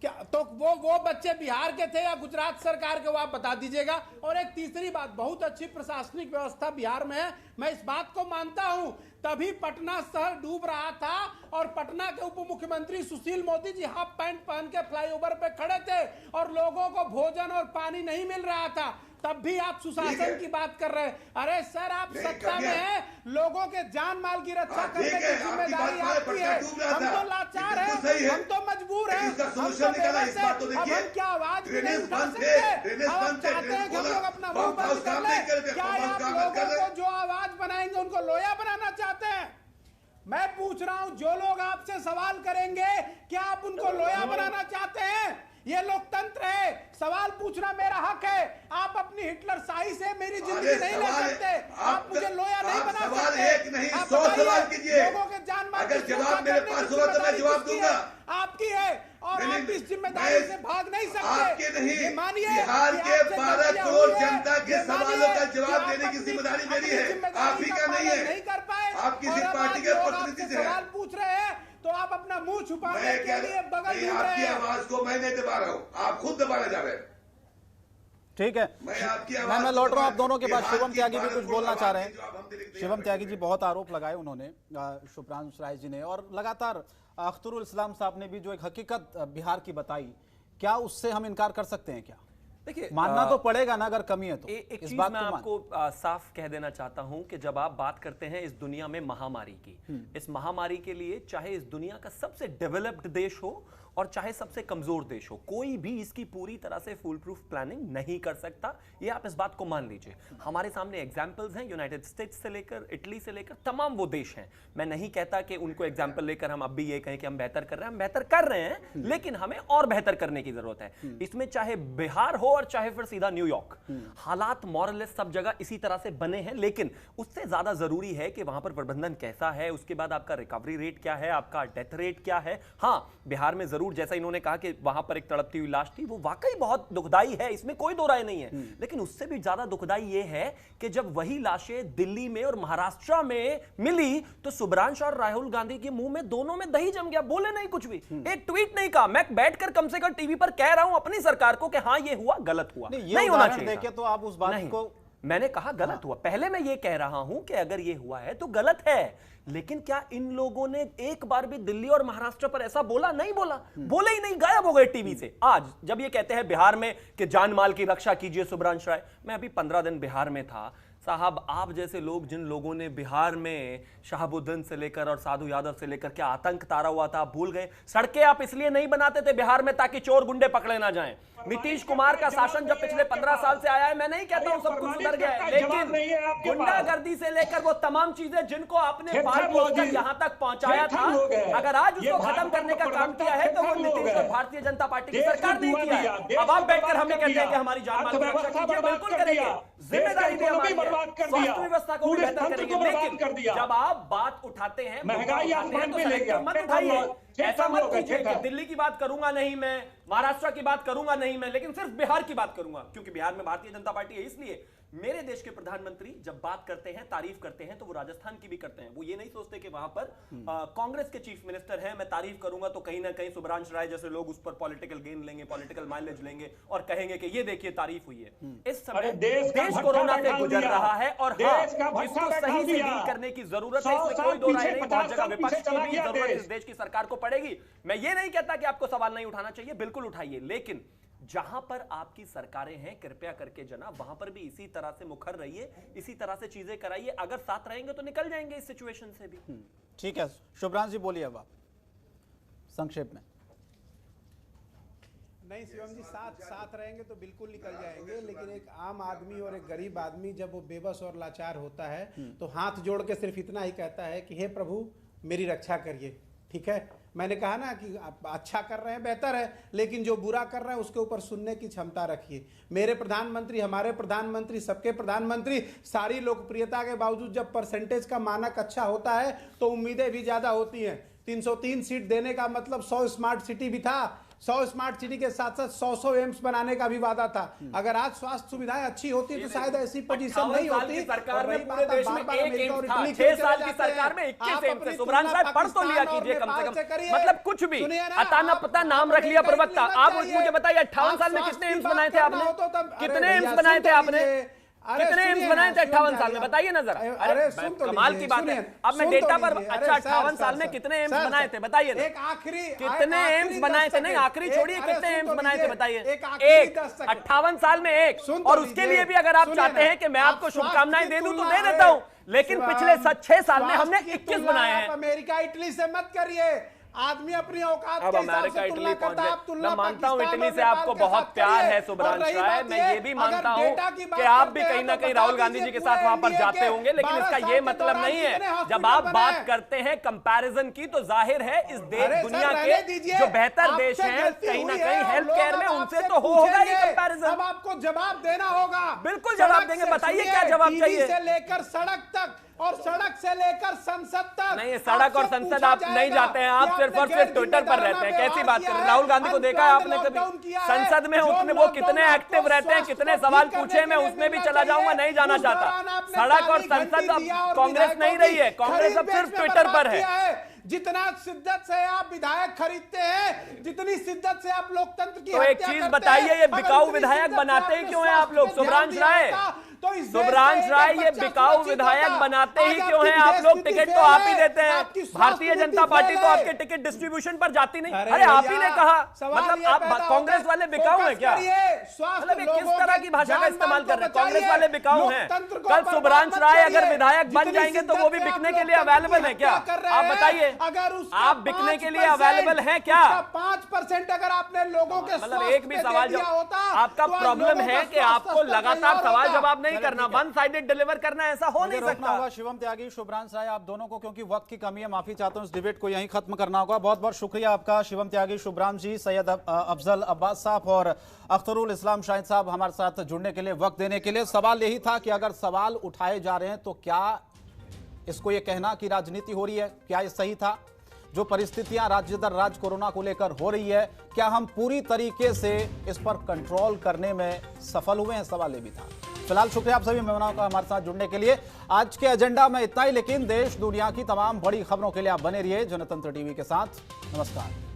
क्या तो वो बच्चे बिहार के थे या गुजरात सरकार के, वो आप बता दीजिएगा। और एक तीसरी बात, बहुत अच्छी प्रशासनिक व्यवस्था बिहार में है, मैं इस बात को मानता हूं, तभी पटना शहर डूब रहा था और पटना के उप मुख्यमंत्री सुशील मोदी जी हाफ पैंट पहन के फ्लाईओवर पे खड़े थे और लोगों को भोजन और पानी नहीं मिल रहा था, तब भी आप सुशासन की बात कर रहे हैं। अरे सर, आप सत्ता में हैं, लोगों के जान माल की रक्षा करने की जिम्मेदारी आपकी है। हम तो लाचार हैं, हम तो मजबूर हैं, हम तो बेबस हैं। अब हम क्या आवाज भी नहीं उठा सकते? अब हम चाहते हैं कि हम लोग अपना मुंह बंद कर लें। क्या आप लोगों को जो आवाज बनाएंगे उनको लोया बनाना चाहते हैं? मैं पूछ रहा हूं, जो लोग आपसे सवाल करेंगे, क्या आप उनको लोया बनाना चाहते हैं? ये लोकतंत्र है, सवाल पूछना मेरा हक है। आप अपनी हिटलर शाही से मेरी जिंदगी नहीं ले सकते, आप मुझे लोया नहीं बना सकते। सवाल एक नहीं 100 सवाल कीजिए, लोगों के जान माल अगर जवाब मेरे पास होगा तो मैं जवाब दूंगा। आपकी है और आप इस जिम्मेदारी से भाग नहीं सकते। आपके नहीं, मानिए बिहार के 12 करोड़ जनता के सवालों का जवाब देने की जिम्मेदारी मेरी है, आप ही का नहीं है। नहीं कर पाए, आप किसी पार्टी के प्रतिनिधि से सवाल पूछ रहे हैं तो आप अपना मुंह छुपाने के लिए बगल ढूंढ रहे आपकी हैं। आवाज को मैं नहीं दबा रहा हूँ, आप खुद दबाना जा रहे हैं। ठीक है, मैं आपकी आवाज मैं लौट रहा हूं आप दोनों के पास। बिहार शिवम की त्यागी भी 12 कुछ करोड़ बोलना चाह रहे आबादी जो अब हम देखते हैं। हैं शिवम त्यागी जी बहुत आरोप लगाए उन्होंने, शुभ्रांशु राय जी ने, और लगातार अख्तरुल इस्लाम साहब ने भी जो एक हकीकत बिहार की बताई, क्या उससे हम इनकार कर सकते हैं? क्या देखिए, मानना तो पड़ेगा ना अगर कमी है तो। एक इस चीज बात मैं को आपको साफ कह देना चाहता हूं कि जब आप बात करते हैं इस दुनिया में महामारी की, इस महामारी के लिए चाहे इस दुनिया का सबसे डेवलप्ड देश हो और चाहे सबसे कमजोर देश हो, कोई भी इसकी पूरी तरह से फुल प्रूफ प्लानिंग नहीं कर सकता। ये आप इस बात को मान लीजिए। हमारे सामने एग्जाम्पल्स हैं, यूनाइटेड स्टेट्स से लेकर इटली से लेकर तमाम वो देश हैं। मैं नहीं कहता कि उनको एग्जाम्पल लेकर हम अब भी ये कहें कि हम बेहतर कर रहे हैं, हम बेहतर कर रहे हैं, लेकिन हमें और बेहतर करने की जरूरत है। इसमें चाहे बिहार हो और चाहे फिर सीधा न्यूयॉर्क, हालात मॉरलेस सब जगह इसी तरह से बने हैं, लेकिन उससे ज्यादा जरूरी है कि वहां पर प्रबंधन कैसा है, उसके बाद आपका रिकवरी रेट क्या है, आपका डेथ रेट क्या है। हाँ, बिहार में जरूर जैसा इन्होंने कहा कि वहां पर एक तड़पती हुई लाश थी, वो वाकई बहुत दुखदाई है, इसमें कोई दो राय नहीं है, लेकिन उससे भी ज्यादा दुखदाई ये है कि जब वही लाशें दिल्ली में और महाराष्ट्र में मिली तो सुब्रांशु और राहुल गांधी के मुंह में दोनों में दही जम गया, बोले नहीं कुछ भी, एक ट्वीट नहीं कहा। मैं बैठकर कम से कम टीवी पर कह रहा हूं अपनी सरकार को कि हां ये हुआ, गलत हुआ, नहीं होना चाहिए। देखे तो आप उस बात को, मैंने कहा गलत हुआ, पहले मैं ये कह रहा हूं कि अगर ये हुआ है तो गलत है, लेकिन क्या इन लोगों ने एक बार भी दिल्ली और महाराष्ट्र पर ऐसा बोला? नहीं बोला, बोले ही नहीं, गायब हो गए टीवी से। आज जब ये कहते हैं बिहार में कि जान माल की रक्षा कीजिए सुब्रांशु राय, मैं अभी 15 दिन बिहार में था साहब। आप जैसे लोग, जिन लोगों ने बिहार में शहाबुद्दीन से लेकर और साधु यादव से लेकर क्या आतंक तारा हुआ था, आप भूल गए। सड़कें आप इसलिए नहीं बनाते थे बिहार में ताकि चोर गुंडे पकड़े ना जाएं। नीतीश कुमार का शासन जब पिछले 15 साल से आया है, मैं नहीं कहता हूं सब कुछ सुधर गया है, लेकिन गुंडागर्दी से लेकर वो तमाम चीजें जिनको आपने पाल पोस कर यहां तक पहुंचाया था, अगर आज उसको खत्म करने का काम किया है तो वो नीतीश और भारतीय जनता पार्टी की सरकार ने किया है। अब आप बैठकर हमें कहते हैं कि हमारी जान माल की रक्षा कीजिए, बिल्कुल करेंगे, जिम्मेदारी भी हमारी है, स्वास्थ्य व्यवस्था को बेहतर करेंगे, लेकिन जब आप बात उठाते हैं, महंगाई आसमान पे ले गया, मत उठाइए, ऐसा मत कीजिए कि दिल्ली की बात करूंगा नहीं मैं, महाराष्ट्र की बात करूंगा नहीं मैं, लेकिन सिर्फ बिहार की बात करूंगा, क्योंकि बिहार में भारतीय जनता पार्टी है। इसलिए मेरे देश के प्रधानमंत्री जब बात करते हैं, तारीफ करते हैं, तो वो राजस्थान की भी करते हैं। वो ये नहीं सोचते कि वहां पर कांग्रेस के चीफ मिनिस्टर हैं, मैं तारीफ करूंगा तो कहीं ना कहीं सुब्रांशु राय जैसे लोग उस पर पॉलिटिकल गेन लेंगे, पॉलिटिकल माइलेज लेंगे और कहेंगे कि ये देखिए तारीफ हुई है। इस समय देश कोरोना से गुजर रहा है और हाँ, इसको सही से डील करने की जरूरत है, इसमें कोई दो राय नहीं। बहुत जगह विपक्ष की भी जरूरत इस देश की सरकार को पड़ेगी। मैं ये नहीं कहता कि आपको सवाल नहीं उठाना चाहिए, बिल्कुल उठाइए, लेकिन जहां पर आपकी सरकारें हैं कृपया करके जनाब वहां पर भी इसी तरह से मुखर रहिए, इसी तरह से चीजें कराइए। अगर साथ रहेंगे तो निकल जाएंगे इस सिचुएशन से भी। ठीक है, शुभ्रांशु जी बोलिए अब आप संक्षेप में। नहीं शिवम जी, साथ रहेंगे तो बिल्कुल निकल जाएंगे, लेकिन एक आम आदमी और एक गरीब आदमी जब वो बेबस और लाचार होता है तो हाथ जोड़ के सिर्फ इतना ही कहता है कि हे प्रभु मेरी रक्षा करिए। ठीक है, मैंने कहा ना कि आप अच्छा कर रहे हैं, बेहतर है, लेकिन जो बुरा कर रहे हैं उसके ऊपर सुनने की क्षमता रखिए। मेरे प्रधानमंत्री, हमारे प्रधानमंत्री, सबके प्रधानमंत्री, सारी लोकप्रियता के बावजूद जब परसेंटेज का मानक अच्छा होता है तो उम्मीदें भी ज़्यादा होती हैं। 303 सीट देने का मतलब 100 स्मार्ट सिटी भी था, 100 स्मार्ट सिटी के साथ साथ 100 एम्स बनाने का भी वादा था। अगर आज स्वास्थ्य सुविधाएं अच्छी होती तो शायद ऐसी पोजीशन नहीं होती। सरकार में पूरे देश में एक एम्स था, 6 साल की सरकार में 21 एम्स थे। सुब्रांश राय पढ़ तो लिया कीजिए कम से कम, मतलब कुछ भी अता न पता नाम रख लिया प्रवक्ता। आप मुझे बताइए 58 साल में कितने एम्स बनाए थे आपने? कितने एम्स बनाए थे आपने? कितने एम्स बनाए थे 58 साल में? बताइए ना जरा। अरे कमाल की बात है। अब मैं डेटा पर, अच्छा 58 साल में कितने एम्स बनाए थे बताइए ना। एक आखिरी कितने एम्स बनाए थे? नहीं आखिरी छोड़िए, कितने एम्स बनाए थे बताइए? एक 58 साल में एक। और उसके लिए भी अगर आप चाहते हैं कि मैं आपको शुभकामनाएं दे दूं तो दे देता हूं, लेकिन पिछले 6 साल में हमने 21 बनाए हैं। अमेरिका इटली से मत करिए, आदमी अपनी औकात के हिसाब से तुलना करता है। आप तुलना, मैं मानता हूं इटली से आपको बहुत प्यार है सुब्रांश राय, मैं ये भी मानता हूं कि आप भी कहीं ना कहीं राहुल गांधी जी के साथ वहां पर जाते होंगे, लेकिन इसका ये मतलब नहीं है जब आप बात करते हैं कंपैरिजन की तो जाहिर है इस देश दुनिया के जो बेहतर देश हैं कहीं ना कहीं हेल्थ केयर में, उनसे तो होगा ये कंपैरिजन। अब आपको जवाब देना होगा। बिल्कुल जवाब देंगे, बताइए क्या जवाब चाहिए? से लेकर सड़क तक और सड़क से लेकर संसद तक। नहीं, सड़क और संसद आप नहीं जाते हैं, आप सिर्फ और सिर्फ ट्विटर पर रहते हैं। कैसी बात कर रहे हैं? राहुल गांधी को देखा है आपने कभी संसद में? उसमें वो कितने एक्टिव रहते हैं, कितने सवाल पूछे, मैं उसमें भी चला जाऊंगा, नहीं जाना चाहता। सड़क और संसद अब कांग्रेस नहीं रही है, कांग्रेस अब सिर्फ ट्विटर पर है। जितना शिद्दत से आप विधायक खरीदते हैं, जितनी शिद्दत से आप लोकतंत्र की तो एक चीज बताइए, ये बिकाऊ विधायक बनाते ही क्यों हैं आप लोग? सुब्रांश राय, सुब्रांश राय, ये बिकाऊ विधायक बनाते ही क्यों हैं आप लोग? टिकट तो आप ही देते हैं, भारतीय जनता पार्टी तो आपके टिकट डिस्ट्रीब्यूशन पर जाती नहीं। अरे आप ही ने कहा, मतलब आप कांग्रेस वाले बिकाऊ हैं क्या? मतलब ये किस तरह की भाषा का इस्तेमाल कर रहे हैं? कांग्रेस वाले बिकाऊ हैं? कल सुब्रांश राय अगर विधायक बन जाएंगे तो वो भी बिकने के लिए अवेलेबल है क्या? आप बताइए, आप बिकने के लिए अवेलेबल हैं क्या? 5% अगर आपने लोगों के मतलब एक भी सवाल जवाब, आपका प्रॉब्लम है कि आपको लगातार सवाल जवाब नहीं करना, वन साइडेड डिलीवर करना, ऐसा हो नहीं सकता। होगा शिवम त्यागी, शुभ्रांश राय, आप दोनों को, क्योंकि वक्त की कमी है, माफी चाहता हूं, इस डिबेट को यहीं खत्म करना होगा। बहुत बहुत शुक्रिया आपका शिवम त्यागी, शुभ्रांश जी, सैयद अफजल अब्बास साहब और अख्तरुल इस्लाम शाहिद साहब हमारे साथ जुड़ने के लिए, वक्त देने के लिए। सवाल यही था कि अगर सवाल उठाए जा रहे हैं तो क्या इसको ये कहना कि राजनीति हो रही है, क्या ये सही था? जो परिस्थितियां राज्य दर राज्य कोरोना को लेकर हो रही है, क्या हम पूरी तरीके से इस पर कंट्रोल करने में सफल हुए हैं? सवाल ये भी था। फिलहाल शुक्रिया आप सभी मेहमानों का हमारे साथ जुड़ने के लिए। आज के एजेंडा में इतना ही, लेकिन देश दुनिया की तमाम बड़ी खबरों के लिए आप बने रहिए जनतंत्र टीवी के साथ। नमस्कार।